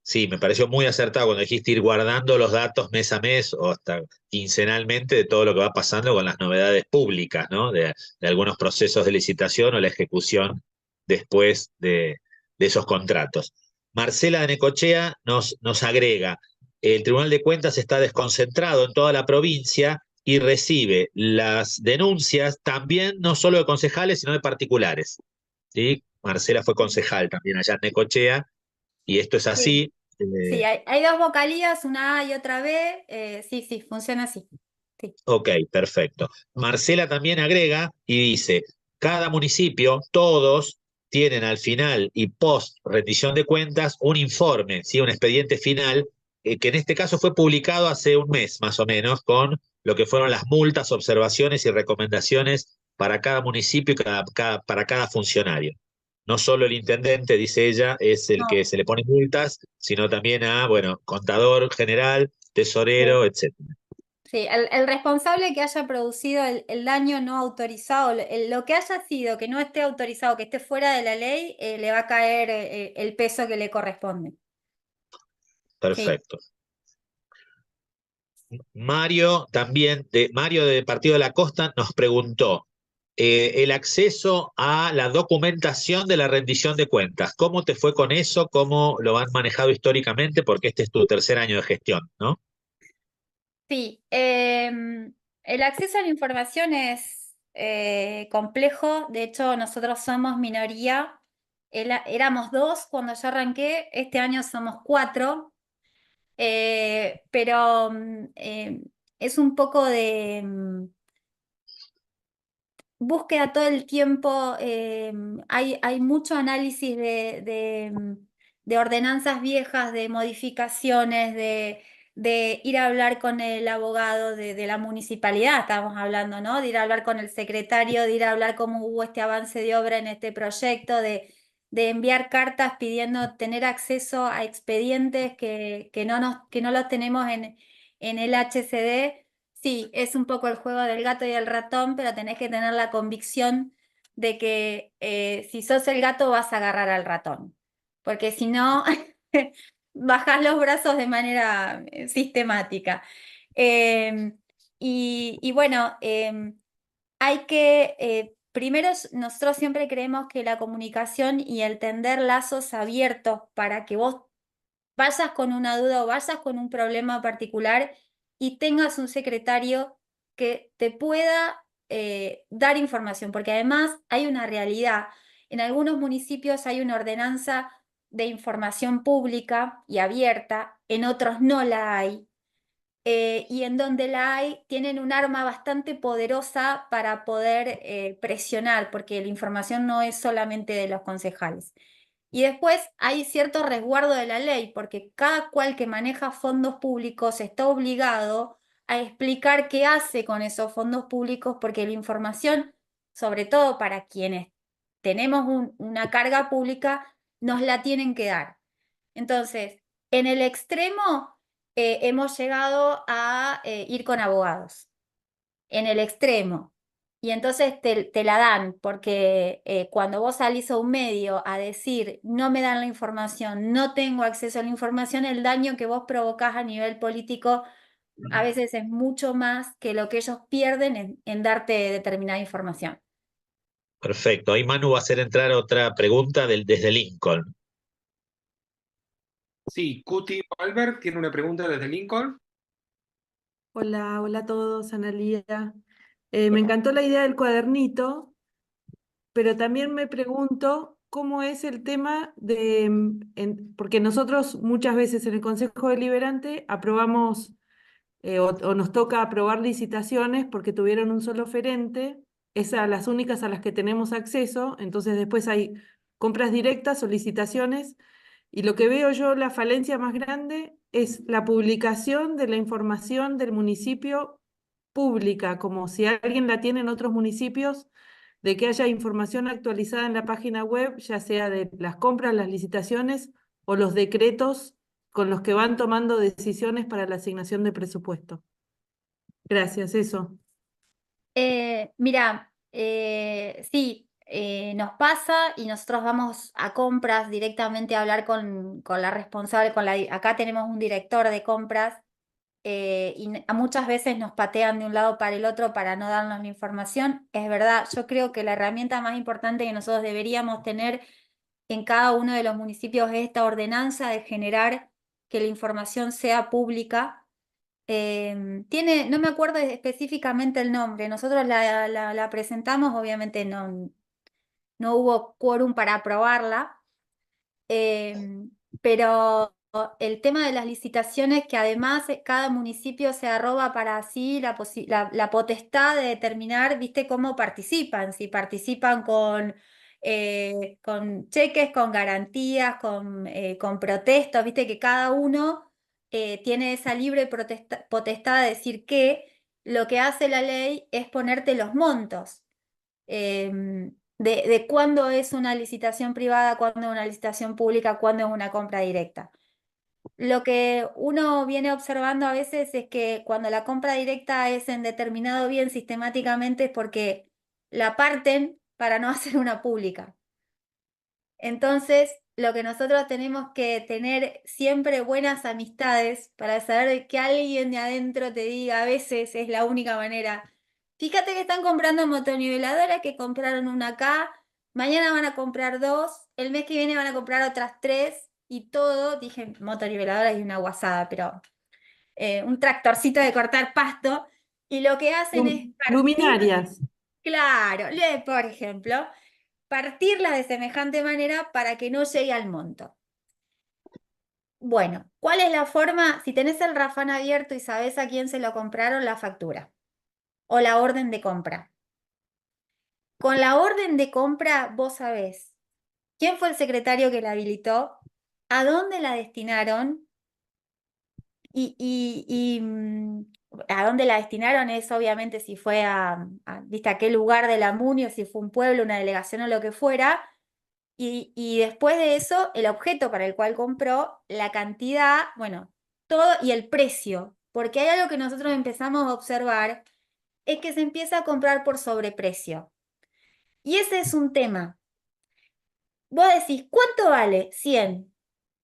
sí, me pareció muy acertado cuando dijiste ir guardando los datos mes a mes o hasta quincenalmente de todo lo que va pasando con las novedades públicas, ¿no? De algunos procesos de licitación o la ejecución después de esos contratos. Marcela de Necochea nos agrega, el Tribunal de Cuentas está desconcentrado en toda la provincia y recibe las denuncias también no solo de concejales, sino de particulares. ¿Sí? Marcela fue concejal también allá en Necochea y esto es Sí, así. sí, hay dos vocalías, una A y otra B. Sí, sí, funciona así. Sí. Ok, perfecto. Marcela también agrega y dice, cada municipio, todos tienen al final y post rendición de cuentas un informe, ¿sí? Un expediente final, que en este caso fue publicado hace un mes más o menos, con lo que fueron las multas, observaciones y recomendaciones para cada municipio y para cada funcionario. No solo el intendente, dice ella, es el que No, se le pone multas, sino también a, bueno, contador general, sí. tesorero, etcétera. Sí, el responsable que haya producido el daño no autorizado, lo que haya sido que no esté autorizado, que esté fuera de la ley, le va a caer el peso que le corresponde. Sí. Perfecto. Mario también, Mario de Partido de la Costa, nos preguntó el acceso a la documentación de la rendición de cuentas. ¿Cómo te fue con eso? ¿Cómo lo han manejado históricamente? Porque este es tu tercer año de gestión, ¿no? Sí, el acceso a la información es complejo. De hecho, nosotros somos minoría. Éramos dos cuando yo arranqué, este año somos cuatro. Pero es un poco de búsqueda todo el tiempo. Hay mucho análisis de ordenanzas viejas, de modificaciones, de ir a hablar con el abogado de la municipalidad, estábamos hablando, ¿no? De ir a hablar con el secretario, de ir a hablar cómo hubo este avance de obra en este proyecto, de enviar cartas pidiendo tener acceso a expedientes que no los tenemos en el HCD. Sí, es un poco el juego del gato y el ratón, pero tenés que tener la convicción de que si sos el gato vas a agarrar al ratón, porque si no, bajás los brazos de manera sistemática. Em, y bueno, hay que primero, nosotros siempre creemos que la comunicación y el tender lazos abiertos para que vos vayas con una duda o vayas con un problema particular y tengas un secretario que te pueda dar información, porque además hay una realidad. En algunos municipios hay una ordenanza de información pública y abierta, en otros no la hay. Y en donde la hay, tienen un arma bastante poderosa para poder presionar, porque la información no es solamente de los concejales. Y después hay cierto resguardo de la ley, porque cada cual que maneja fondos públicos está obligado a explicar qué hace con esos fondos públicos, porque la información, sobre todo para quienes tenemos una carga pública, nos la tienen que dar. Entonces, en el extremo, hemos llegado a ir con abogados. En el extremo. Y entonces te la dan, porque cuando vos salís a un medio a decir no me dan la información, no tengo acceso a la información, el daño que vos provocás a nivel político a veces es mucho más que lo que ellos pierden en darte determinada información. Perfecto. Ahí Manu va a hacer entrar otra pregunta desde Lincoln. Sí, Cuti Albert tiene una pregunta desde Lincoln. Hola, hola a todos, Analía. Me encantó la idea del cuadernito, pero también me pregunto cómo es el tema de, porque nosotros muchas veces en el Consejo Deliberante aprobamos o nos toca aprobar licitaciones porque tuvieron un solo oferente, esas las únicas a las que tenemos acceso, entonces después hay compras directas o licitaciones, y lo que veo yo la falencia más grande es la publicación de la información del municipio pública, como si alguien la tiene en otros municipios, de que haya información actualizada en la página web, ya sea de las compras, las licitaciones o los decretos con los que van tomando decisiones para la asignación de presupuesto. Gracias, eso. Mira, sí, nos pasa y nosotros vamos a compras directamente a hablar con la responsable, acá tenemos un director de compras y a muchas veces nos patean de un lado para el otro para no darnos la información. Es verdad, yo creo que la herramienta más importante que nosotros deberíamos tener en cada uno de los municipios es esta ordenanza de generar que la información sea pública. No me acuerdo específicamente el nombre, nosotros la presentamos, obviamente no hubo quórum para aprobarla, pero el tema de las licitaciones, que además cada municipio se arroba para sí la potestad de determinar, viste, cómo participan, si participan con cheques, con garantías, con protestas, viste que cada uno tiene esa libre potestad de decir que lo que hace la ley es ponerte los montos. De cuándo es una licitación privada, cuándo es una licitación pública, cuándo es una compra directa. Lo que uno viene observando a veces es que cuando la compra directa es en determinado bien sistemáticamente es porque la parten para no hacer una pública. Entonces, lo que nosotros tenemos que tener siempre buenas amistades para saber que alguien de adentro te diga, a veces es la única manera. Fíjate que están comprando motoniveladoras, que compraron una acá, mañana van a comprar dos, el mes que viene van a comprar otras tres y todo, dije motoniveladoras y una guasada, pero un tractorcito de cortar pasto, y lo que hacen es partir, Luminarias. claro, por ejemplo, partirla de semejante manera para que no llegue al monto. Bueno, ¿cuál es la forma? Si tenés el Rafán abierto y sabés a quién se lo compraron, la factura o la orden de compra. Con la orden de compra vos sabés quién fue el secretario que la habilitó, a dónde la destinaron y a dónde la destinaron es obviamente si fue ¿viste? A qué lugar de la MUNI o si fue un pueblo, una delegación o lo que fuera. Y después de eso, el objeto para el cual compró, la cantidad, bueno, todo y el precio. Porque hay algo que nosotros empezamos a observar, es que se empieza a comprar por sobreprecio. Y ese es un tema. Vos decís, ¿cuánto vale? 100.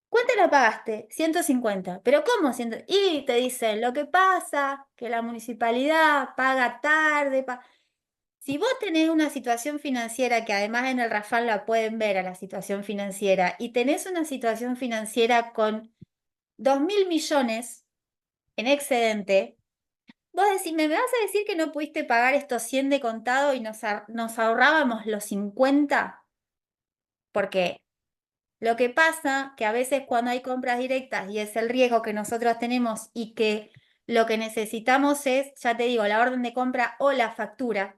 ¿Cuánto la pagaste? 150. ¿Pero cómo 100? Y te dicen, lo que pasa, que la municipalidad paga tarde. Si vos tenés una situación financiera, que además en el Rafal la pueden ver a la situación financiera, y tenés una situación financiera con 2.000 millones en excedente, vos decís, ¿me vas a decir que no pudiste pagar estos 100 de contado y nos ahorrábamos los 50? Porque lo que pasa que a veces cuando hay compras directas y es el riesgo que nosotros tenemos y que lo que necesitamos es, ya te digo, la orden de compra o la factura,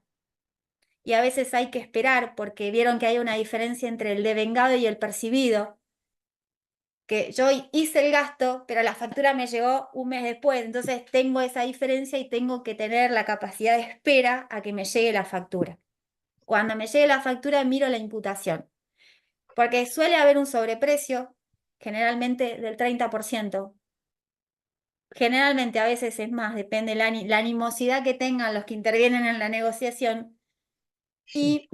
y a veces hay que esperar porque vieron que hay una diferencia entre el devengado y el percibido, que yo hice el gasto, pero la factura me llegó un mes después, entonces tengo esa diferencia y tengo que tener la capacidad de espera a que me llegue la factura. Cuando me llegue la factura miro la imputación, porque suele haber un sobreprecio, generalmente del 30%. Generalmente a veces es más, depende la animosidad que tengan los que intervienen en la negociación. Y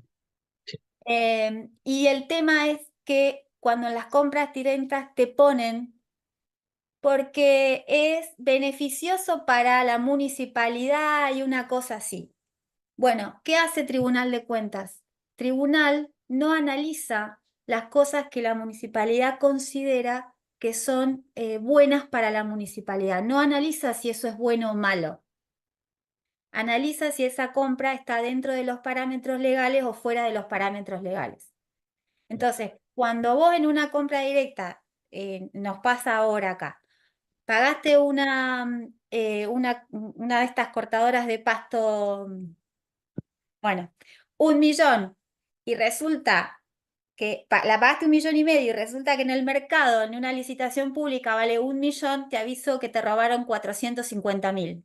el tema es que cuando en las compras directas te ponen, porque es beneficioso para la municipalidad y una cosa así. Bueno, ¿qué hace Tribunal de Cuentas? Tribunal no analiza las cosas que la municipalidad considera que son buenas para la municipalidad. No analiza si eso es bueno o malo. Analiza si esa compra está dentro de los parámetros legales o fuera de los parámetros legales. Entonces, cuando vos en una compra directa, nos pasa ahora acá, pagaste una de estas cortadoras de pasto, bueno, 1.000.000, y resulta que la pagaste 1.500.000 y resulta que en el mercado, en una licitación pública, vale 1.000.000, te aviso que te robaron 450.000.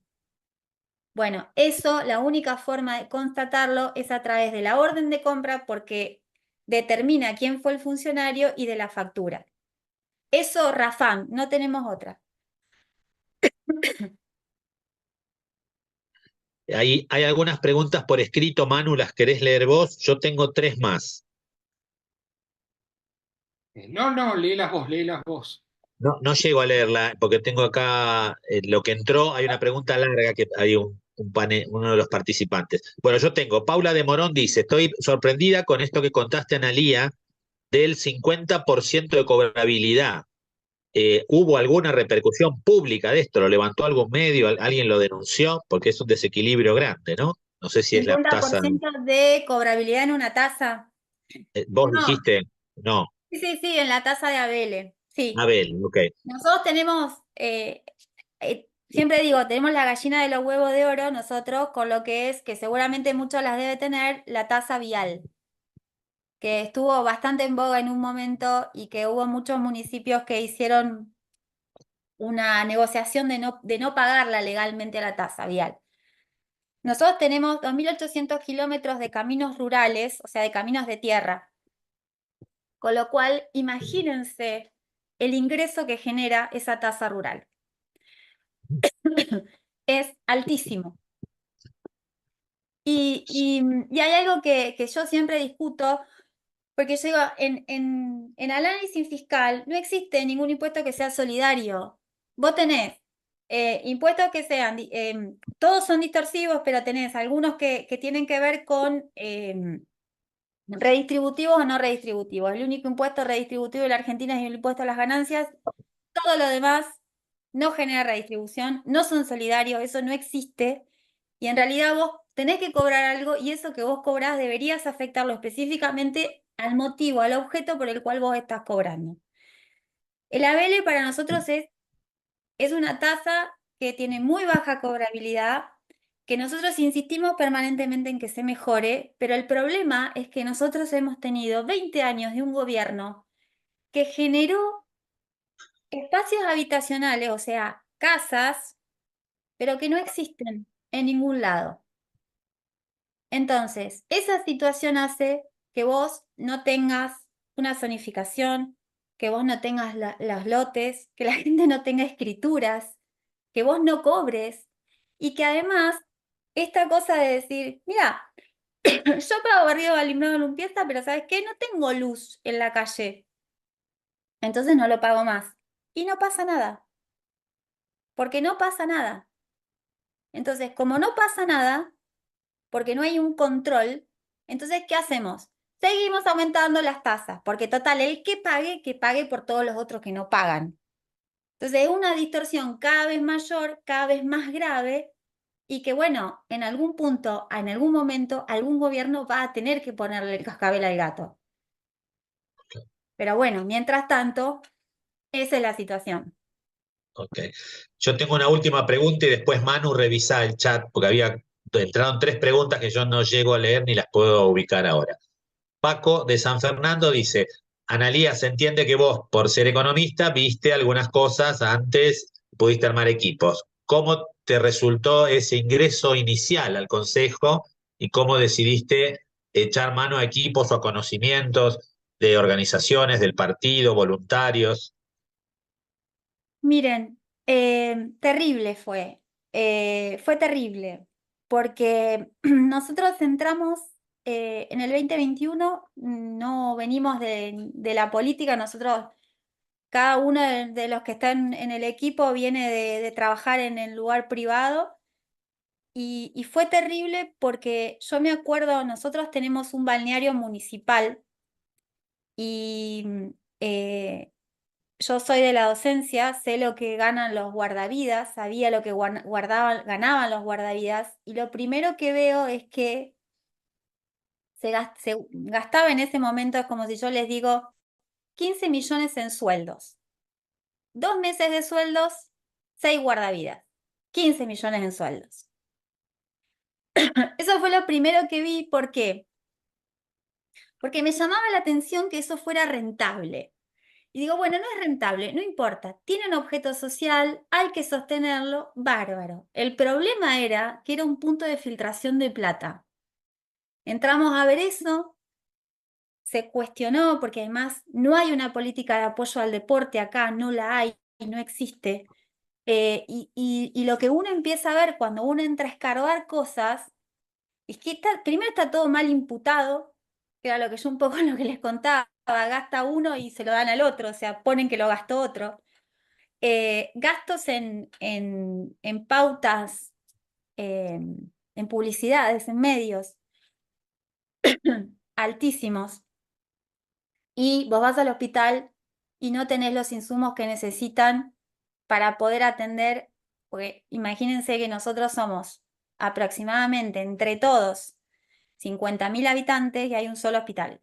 Bueno, eso, la única forma de constatarlo es a través de la orden de compra, porque determina quién fue el funcionario, y de la factura. Eso, Rafam, no tenemos otra. Hay algunas preguntas por escrito, Manu, ¿las querés leer vos? Yo tengo 3 más. No, léelas vos. No llego a leerla porque tengo acá lo que entró. Hay una pregunta larga que hay uno de los participantes. Bueno, yo tengo, Paula de Morón dice, estoy sorprendida con esto que contaste, Analía, del 50% de cobrabilidad. ¿Hubo alguna repercusión pública de esto? ¿Lo levantó algún medio? ¿Alguien lo denunció? Porque es un desequilibrio grande, ¿no? No sé si es la tasa. 50% de cobrabilidad en una tasa. Vos No, dijiste, no. sí, en la tasa de Abele. Sí. Abel, ok. Nosotros tenemos, siempre digo, tenemos la gallina de los huevos de oro nosotros, con lo que es, que seguramente muchos las debe tener, la tasa vial, que estuvo bastante en boga en un momento y que hubo muchos municipios que hicieron una negociación de no pagarla legalmente a la tasa vial. Nosotros tenemos 2.800 kilómetros de caminos rurales, o sea, de caminos de tierra, con lo cual imagínense el ingreso que genera esa tasa rural. Es altísimo. Y hay algo que yo siempre discuto, porque yo digo, en análisis fiscal no existe ningún impuesto que sea solidario. Vos tenés impuestos que sean, todos son distorsivos, pero tenés algunos que tienen que ver con redistributivos o no redistributivos. El único impuesto redistributivo de la Argentina es el impuesto a las ganancias. Todo lo demás no genera redistribución, no son solidarios, eso no existe. Y en realidad vos tenés que cobrar algo, y eso que vos cobrás deberías afectarlo específicamente al motivo, al objeto por el cual vos estás cobrando. El ABL para nosotros es una tasa que tiene muy baja cobrabilidad, que nosotros insistimos permanentemente en que se mejore, pero el problema es que nosotros hemos tenido 20 años de un gobierno que generó espacios habitacionales, o sea, casas, pero que no existen en ningún lado. Entonces, esa situación hace que vos no tengas una zonificación, que vos no tengas los lotes, que la gente no tenga escrituras, que vos no cobres, y que además esta cosa de decir, mira, yo pago barrido, alumbrado, limpieza, pero ¿sabes qué? No tengo luz en la calle, entonces no lo pago más. Y no pasa nada, porque no pasa nada. Entonces, como no pasa nada, porque no hay un control. Entonces, ¿qué hacemos? Seguimos aumentando las tasas, porque total, el que pague por todos los otros que no pagan. Entonces, es una distorsión cada vez mayor, cada vez más grave, y que bueno, en algún punto, en algún momento, algún gobierno va a tener que ponerle el cascabel al gato. Pero bueno, mientras tanto, esa es la situación. Ok. Yo tengo una última pregunta y después Manu revisa el chat, porque entraron 3 preguntas que yo no llego a leer ni las puedo ubicar ahora. Paco de San Fernando dice, Analía, se entiende que vos, por ser economista, viste algunas cosas antes, pudiste armar equipos. ¿Cómo te resultó ese ingreso inicial al consejo y cómo decidiste echar mano a equipos o a conocimientos de organizaciones, del partido, voluntarios? Miren, terrible fue terrible, porque nosotros entramos en el 2021, no venimos de la política, nosotros, cada uno de los que están en el equipo viene de trabajar en el lugar privado, y fue terrible porque yo me acuerdo, nosotros tenemos un balneario municipal y yo soy de la docencia, sé lo que ganan los guardavidas, sabía lo que ganaban los guardavidas, y lo primero que veo es que se gastaba en ese momento, es como si yo les digo, 15 millones en sueldos. 2 meses de sueldos, 6 guardavidas. 15 millones en sueldos. Eso fue lo primero que vi, ¿por qué? Porque me llamaba la atención que eso fuera rentable. Y digo, bueno, no es rentable, no importa, tiene un objeto social, hay que sostenerlo, bárbaro. El problema era que era un punto de filtración de plata. Entramos a ver eso, se cuestionó, porque además no hay una política de apoyo al deporte acá, no la hay, no existe. Y lo que uno empieza a ver cuando uno entra a escarbar cosas, es que primero está todo mal imputado, que era lo que yo un poco lo que les contaba, gasta uno y se lo dan al otro, o sea, ponen que lo gastó otro. Gastos en pautas, en publicidades, en medios, altísimos. Y vos vas al hospital y no tenés los insumos que necesitan para poder atender, porque imagínense que nosotros somos aproximadamente entre todos 50.000 habitantes y hay un solo hospital.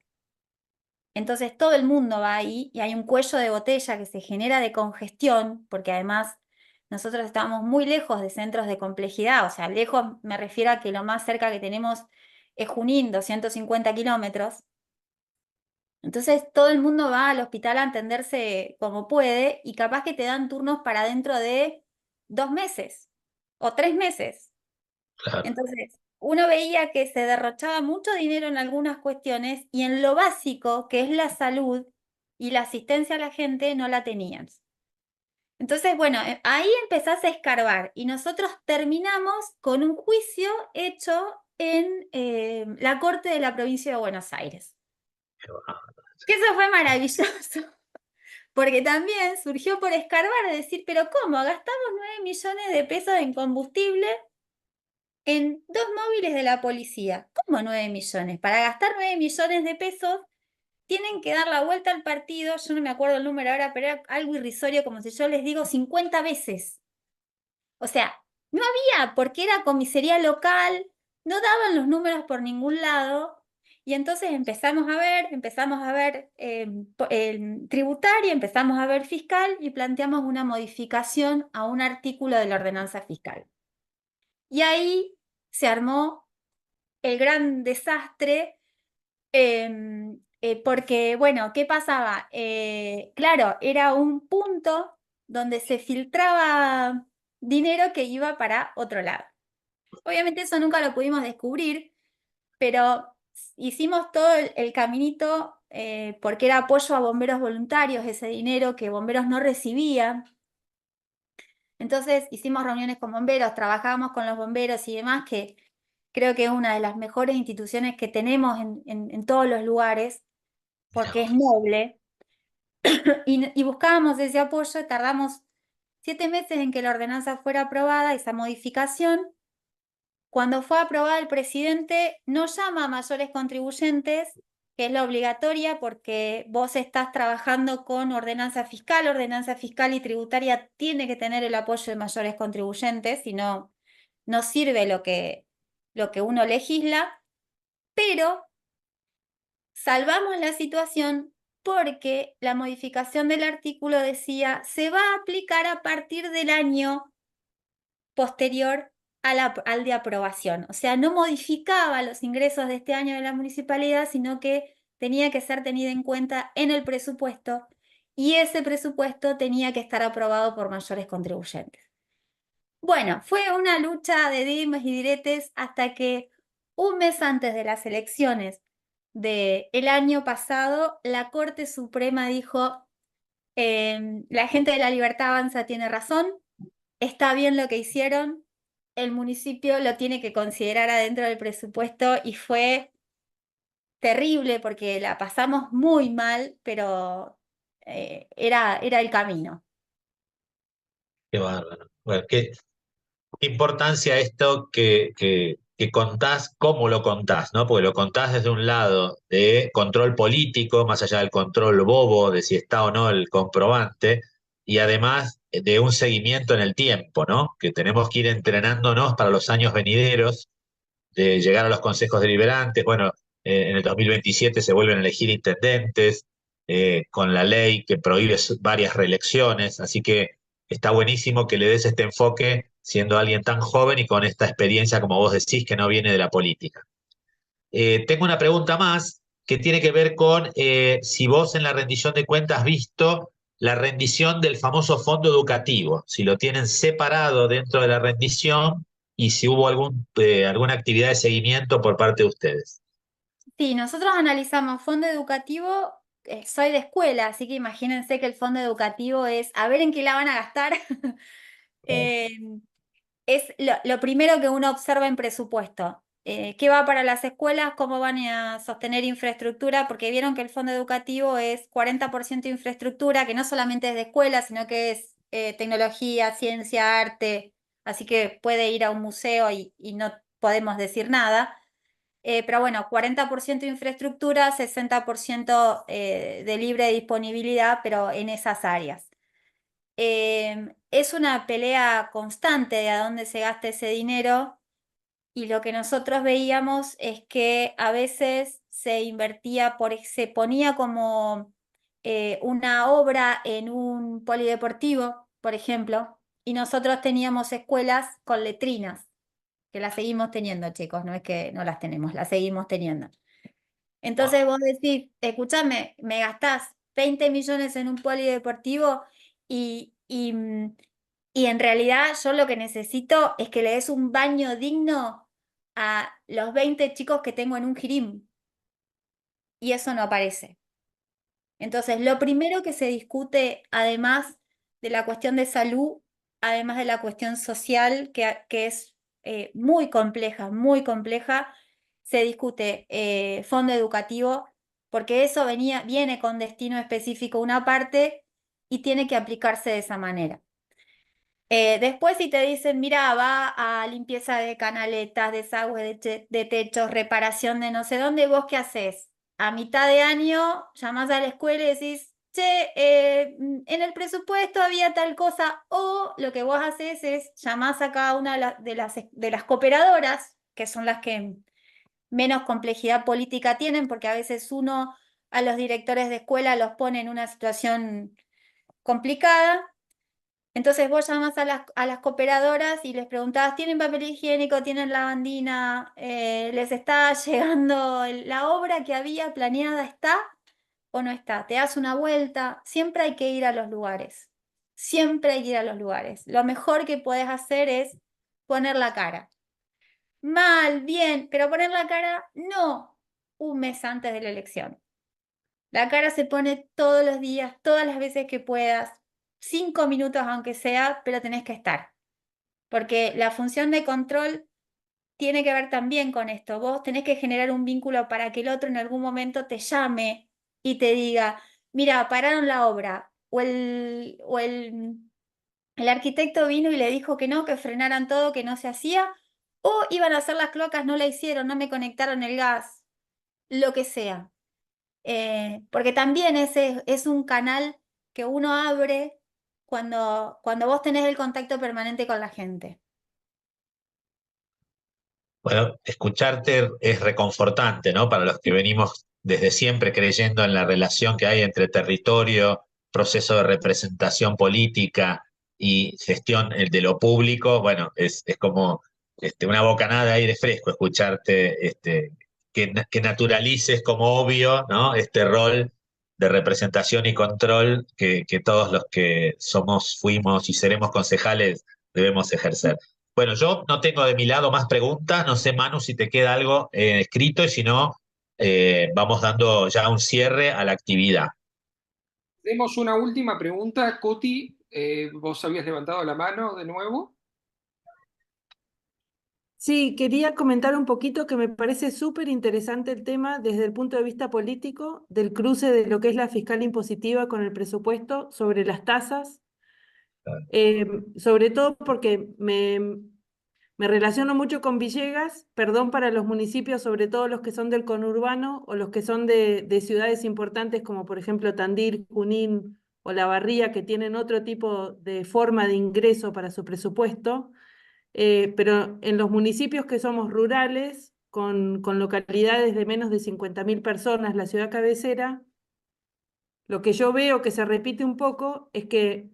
Entonces todo el mundo va ahí y hay un cuello de botella que se genera de congestión, porque además nosotros estamos muy lejos de centros de complejidad, o sea, lejos me refiero a que lo más cerca que tenemos es Junín, 250 kilómetros. Entonces todo el mundo va al hospital a atenderse como puede y capaz que te dan turnos para dentro de 2 meses o 3 meses. Claro, Entonces, uno veía que se derrochaba mucho dinero en algunas cuestiones y en lo básico, que es la salud y la asistencia a la gente, no la tenían. Entonces, bueno, ahí empezás a escarbar y nosotros terminamos con un juicio hecho en la Corte de la Provincia de Buenos Aires. Que eso fue maravilloso, porque también surgió por escarbar de decir, pero ¿cómo? Gastamos 9 millones de pesos en combustible en 2 móviles de la policía. ¿Cómo 9 millones? Para gastar 9 millones de pesos tienen que dar la vuelta al partido, yo no me acuerdo el número ahora, pero era algo irrisorio, como si yo les digo 50 veces. O sea, no había, porque era comisaría local, no daban los números por ningún lado, y entonces empezamos a ver tributaria, empezamos a ver fiscal, y planteamos una modificación a un artículo de la ordenanza fiscal. Y ahí se armó el gran desastre, porque, bueno, ¿qué pasaba? Claro, era un punto donde se filtraba dinero que iba para otro lado. Obviamente eso nunca lo pudimos descubrir, pero hicimos todo el caminito, porque era apoyo a bomberos voluntarios, ese dinero que bomberos no recibían. Entonces hicimos reuniones con bomberos, trabajábamos con los bomberos y demás, que creo que es una de las mejores instituciones que tenemos en todos los lugares, porque es noble. Y buscábamos ese apoyo, tardamos 7 meses en que la ordenanza fuera aprobada, esa modificación, cuando fue aprobada el presidente, no llama a mayores contribuyentes, que es la obligatoria porque vos estás trabajando con ordenanza fiscal y tributaria tiene que tener el apoyo de mayores contribuyentes, si no, no sirve lo que uno legisla, pero salvamos la situación porque la modificación del artículo decía se va a aplicar a partir del año posterior al de aprobación. O sea, no modificaba los ingresos de este año de la municipalidad, sino que tenía que ser tenida en cuenta en el presupuesto y ese presupuesto tenía que estar aprobado por mayores contribuyentes. Bueno, fue una lucha de dimes y diretes hasta que un mes antes de las elecciones del año pasado, la Corte Suprema dijo, la gente de la Libertad Avanza tiene razón, está bien lo que hicieron, el municipio lo tiene que considerar adentro del presupuesto y fue terrible porque la pasamos muy mal, pero era el camino. Qué bárbaro. Bueno, qué importancia esto que contás, cómo lo contás, ¿no? Porque lo contás desde un lado de control político, más allá del control bobo de si está o no el comprobante, y además de un seguimiento en el tiempo, ¿no? Que tenemos que ir entrenándonos para los años venideros, de llegar a los consejos deliberantes. Bueno, en el 2027 se vuelven a elegir intendentes, con la ley que prohíbe varias reelecciones, así que está buenísimo que le des este enfoque siendo alguien tan joven y con esta experiencia, como vos decís, que no viene de la política. Tengo una pregunta más que tiene que ver con si vos en la rendición de cuentas has visto la rendición del famoso fondo educativo, si lo tienen separado dentro de la rendición y si hubo alguna actividad de seguimiento por parte de ustedes. Sí, nosotros analizamos fondo educativo, soy de escuela, así que imagínense que el fondo educativo es a ver en qué la van a gastar. Eh, es lo primero que uno observa en presupuesto. ¿Qué va para las escuelas? ¿Cómo van a sostener infraestructura? Porque vieron que el fondo educativo es 40% infraestructura, que no solamente es de escuela, sino que es tecnología, ciencia, arte, así que puede ir a un museo y no podemos decir nada. Pero bueno, 40% infraestructura, 60% de libre disponibilidad, pero en esas áreas. Es una pelea constante de a dónde se gasta ese dinero y lo que nosotros veíamos es que a veces se invertía, se ponía como una obra en un polideportivo, por ejemplo, y nosotros teníamos escuelas con letrinas, que las seguimos teniendo, chicos, no es que no las tenemos, las seguimos teniendo. Entonces vos decís, escúchame, me gastás 20 millones en un polideportivo y en realidad yo lo que necesito es que le des un baño digno a los 20 chicos que tengo en un girim. Y eso no aparece. Entonces, lo primero que se discute, además de la cuestión de salud, además de la cuestión social, que es muy compleja, se discute fondo educativo, porque eso viene con destino específico una parte y tiene que aplicarse de esa manera. Después si te dicen, mira, va a limpieza de canaletas, desagüe de techos, reparación de no sé dónde, ¿vos qué haces? A mitad de año llamás a la escuela y decís, che, en el presupuesto había tal cosa, o lo que vos haces es llamás a cada una de las cooperadoras, que son las que menos complejidad política tienen, porque a veces uno a los directores de escuela los pone en una situación complicada. Entonces vos llamás a las cooperadoras y les preguntás, ¿tienen papel higiénico? ¿Tienen lavandina? ¿Les está llegando la obra que había planeada? ¿Está o no está? Te das una vuelta. Siempre hay que ir a los lugares. Siempre hay que ir a los lugares. Lo mejor que puedes hacer es poner la cara. Mal, bien, pero poner la cara no un mes antes de la elección. La cara se pone todos los días, todas las veces que puedas, 5 minutos aunque sea, pero tenés que estar. Porque la función de control tiene que ver también con esto. Vos tenés que generar un vínculo para que el otro en algún momento te llame y te diga, mira, pararon la obra. El arquitecto vino y le dijo que no, que frenaran todo, que no se hacía. o iban a hacer las cloacas, no la hicieron, no me conectaron el gas, lo que sea. Porque también ese es un canal que uno abre cuando vos tenés el contacto permanente con la gente. Bueno, escucharte es reconfortante, ¿no? Para los que venimos desde siempre creyendo en la relación que hay entre territorio, proceso de representación política y gestión de lo público. Bueno, es como una bocanada de aire fresco escucharte, que naturalices como obvio, ¿no? Este rol de representación y control que todos los que somos, fuimos y seremos concejales debemos ejercer. Bueno, yo no tengo de mi lado más preguntas. No sé, Manu, si te queda algo escrito y si no, vamos dando ya un cierre a la actividad. Tenemos una última pregunta, Coti. Vos habías levantado la mano de nuevo. Sí, quería comentar un poquito que me parece súper interesante el tema desde el punto de vista político, del cruce de lo que es la fiscal impositiva con el presupuesto sobre las tasas, sobre todo porque me relaciono mucho con Villegas, perdón para los municipios, sobre todo los que son del conurbano o los que son de ciudades importantes como por ejemplo Tandil, Junín o La Barría, que tienen otro tipo de forma de ingreso para su presupuesto. Pero en los municipios que somos rurales, con localidades de menos de 50.000 personas, la ciudad cabecera, lo que yo veo que se repite un poco es que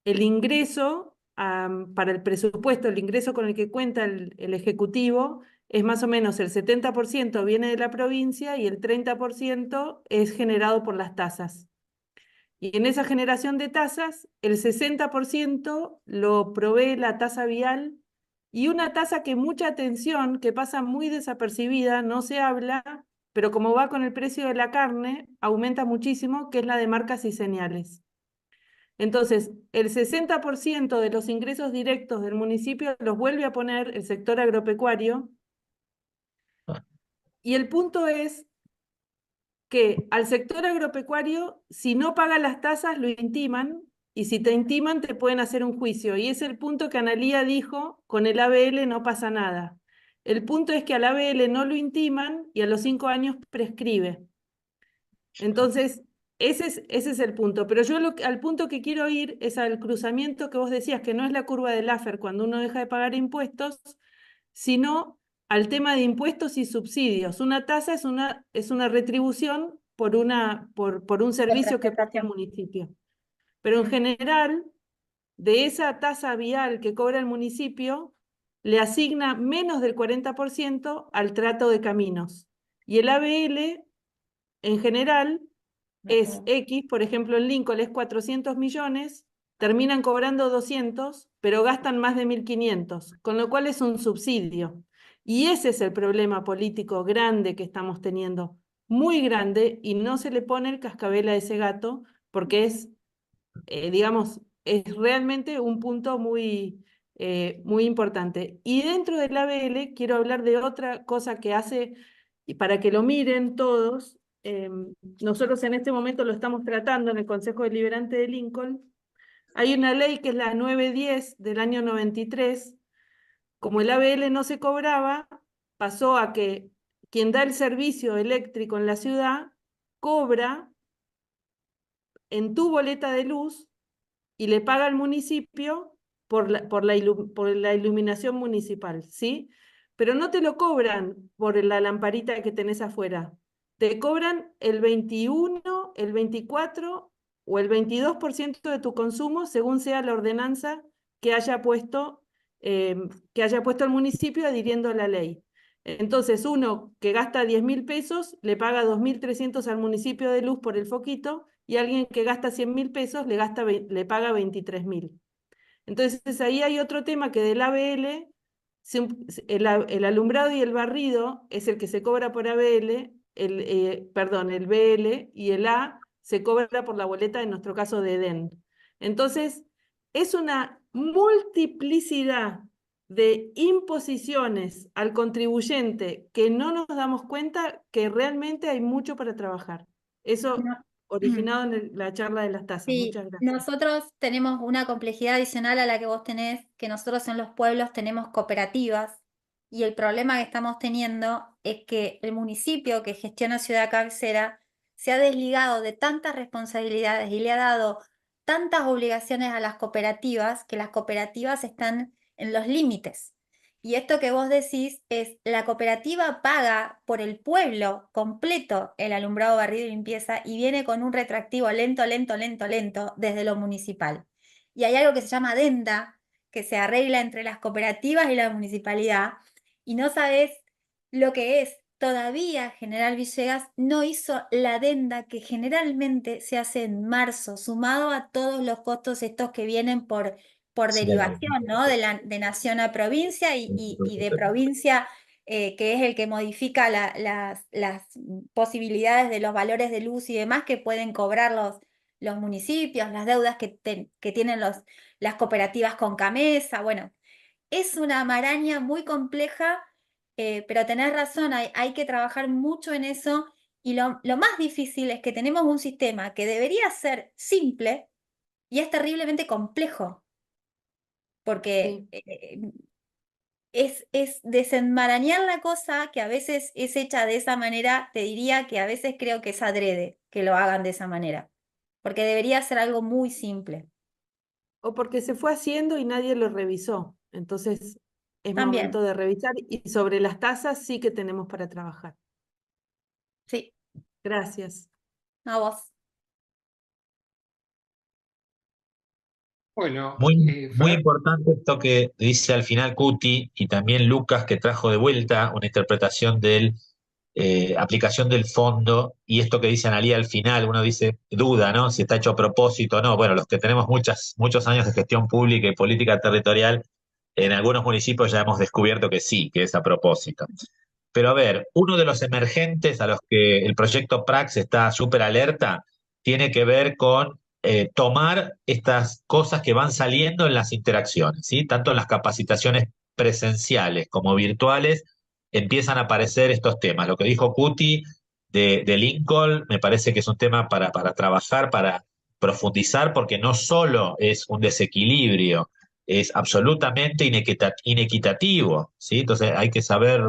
el ingreso para el presupuesto, el ingreso con el que cuenta el Ejecutivo, es más o menos el 70% viene de la provincia y el 30% es generado por las tasas. Y en esa generación de tasas, el 60% lo provee la tasa vial y una tasa que mucha atención, que pasa muy desapercibida, no se habla, pero como va con el precio de la carne, aumenta muchísimo, que es la de marcas y señales. Entonces, el 60% de los ingresos directos del municipio los vuelve a poner el sector agropecuario. Y el punto es que al sector agropecuario, si no paga las tasas, lo intiman, y si te intiman, te pueden hacer un juicio. Y es el punto que Analía dijo, con el ABL no pasa nada. El punto es que al ABL no lo intiman y a los 5 años prescribe. Entonces, ese es el punto. Pero yo al punto que quiero ir es al cruzamiento que vos decías, que no es la curva de Laffer cuando uno deja de pagar impuestos, sino al tema de impuestos y subsidios. Una tasa es una retribución por un servicio que presta el municipio. Pero en general, de esa tasa vial que cobra el municipio, le asigna menos del 40% al trato de caminos. Y el ABL, en general, es X, por ejemplo, en Lincoln es 400 millones, terminan cobrando 200, pero gastan más de 1.500, con lo cual es un subsidio. Y ese es el problema político grande que estamos teniendo, muy grande, y no se le pone el cascabel a ese gato, porque digamos, es realmente un punto muy importante. Y dentro del ABL quiero hablar de otra cosa que hace, y para que lo miren todos, nosotros en este momento lo estamos tratando en el Consejo Deliberante de Lincoln. Hay una ley que es la 910 del año 93. Como el ABL no se cobraba, pasó a que quien da el servicio eléctrico en la ciudad cobra en tu boleta de luz y le paga al municipio por la iluminación municipal, ¿sí? Pero no te lo cobran por la lamparita que tenés afuera. Te cobran el 21, el 24 o el 22% de tu consumo según sea la ordenanza que haya puesto, el municipio adhiriendo a la ley. Entonces, uno que gasta 10.000 pesos le paga 2.300 al municipio de luz por el foquito y alguien que gasta 100.000 pesos le paga 23.000. Entonces, ahí hay otro tema que del ABL, el alumbrado y el barrido es el que se cobra por ABL, el BL, y el A se cobra por la boleta, en nuestro caso de EDEN. Entonces, es una multiplicidad de imposiciones al contribuyente que no nos damos cuenta que realmente hay mucho para trabajar. Eso No. originado en la charla de las tasas. Sí, Muchas gracias. nosotros tenemos una complejidad adicional a la que vos tenés, que nosotros en los pueblos tenemos cooperativas y el problema que estamos teniendo es que el municipio que gestiona Ciudad Cabecera se ha desligado de tantas responsabilidades y le ha dado tantas obligaciones a las cooperativas que las cooperativas están en los límites. Y esto que vos decís es, la cooperativa paga por el pueblo completo el alumbrado, barrido y limpieza y viene con un retroactivo lento, lento, lento, lento desde lo municipal. Y hay algo que se llama adenda, que se arregla entre las cooperativas y la municipalidad, y no sabes lo que es. Todavía General Villegas no hizo la adenda que generalmente se hace en marzo, sumado a todos los costos estos que vienen por Sí. derivación, ¿no? De nación a provincia y de provincia, que es el que modifica las posibilidades de los valores de luz y demás que pueden cobrar los municipios, las deudas que tienen las cooperativas con Camesa. Bueno, es una maraña muy compleja, pero tenés razón, hay que trabajar mucho en eso. Y lo más difícil es que tenemos un sistema que debería ser simple y es terriblemente complejo, porque Sí. es desenmarañar la cosa que a veces es hecha de esa manera. Te diría que a veces creo que es adrede que lo hagan de esa manera, porque debería ser algo muy simple. O porque se fue haciendo y nadie lo revisó. Entonces es momento También, de revisar y sobre las tasas sí que tenemos para trabajar. sí, Gracias. a vos. Bueno, Muy Fer, importante esto que dice al final Cuti y también Lucas, que trajo de vuelta una interpretación del aplicación del fondo, y esto que dice Analía al final, uno dice, duda, ¿no? Si está hecho a propósito o no. Bueno, los que tenemos muchos años de gestión pública y política territorial, en algunos municipios ya hemos descubierto que sí, que es a propósito. Pero a ver, uno de los emergentes a los que el proyecto Prax está súper alerta tiene que ver con tomar estas cosas que van saliendo en las interacciones, ¿sí? Tanto en las capacitaciones presenciales como virtuales empiezan a aparecer estos temas. Lo que dijo Cuti de Lincoln me parece que es un tema para trabajar, para profundizar, porque no solo es un desequilibrio, es absolutamente inequitativo, ¿sí? Entonces hay que saber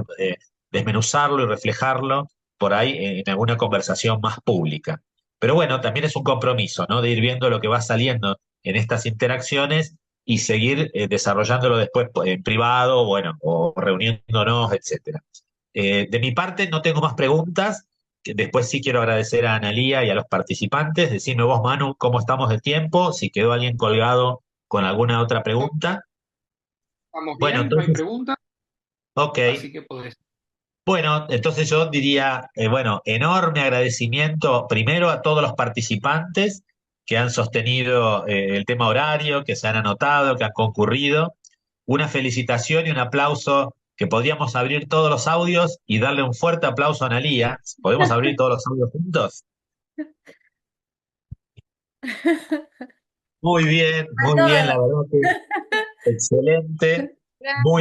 desmenuzarlo y reflejarlo por ahí en alguna conversación más pública. Pero bueno, también es un compromiso, ¿no? De ir viendo lo que va saliendo en estas interacciones y seguir desarrollándolo después en privado, bueno, o reuniéndonos, etcétera. De mi parte no tengo más preguntas. Después sí quiero agradecer a Analía y a los participantes. Decime vos, Manu, cómo estamos de tiempo, si quedó alguien colgado con alguna otra pregunta. estamos Bueno, bien, no hay entonces, preguntas, ok. así que podés. Bueno, entonces yo diría, bueno, enorme agradecimiento primero a todos los participantes que han sostenido el tema horario, que se han anotado, que han concurrido. Una felicitación y un aplauso, que podríamos abrir todos los audios y darle un fuerte aplauso a Analía. ¿Podemos abrir todos los audios juntos? Muy bien, la verdad que excelente. Muy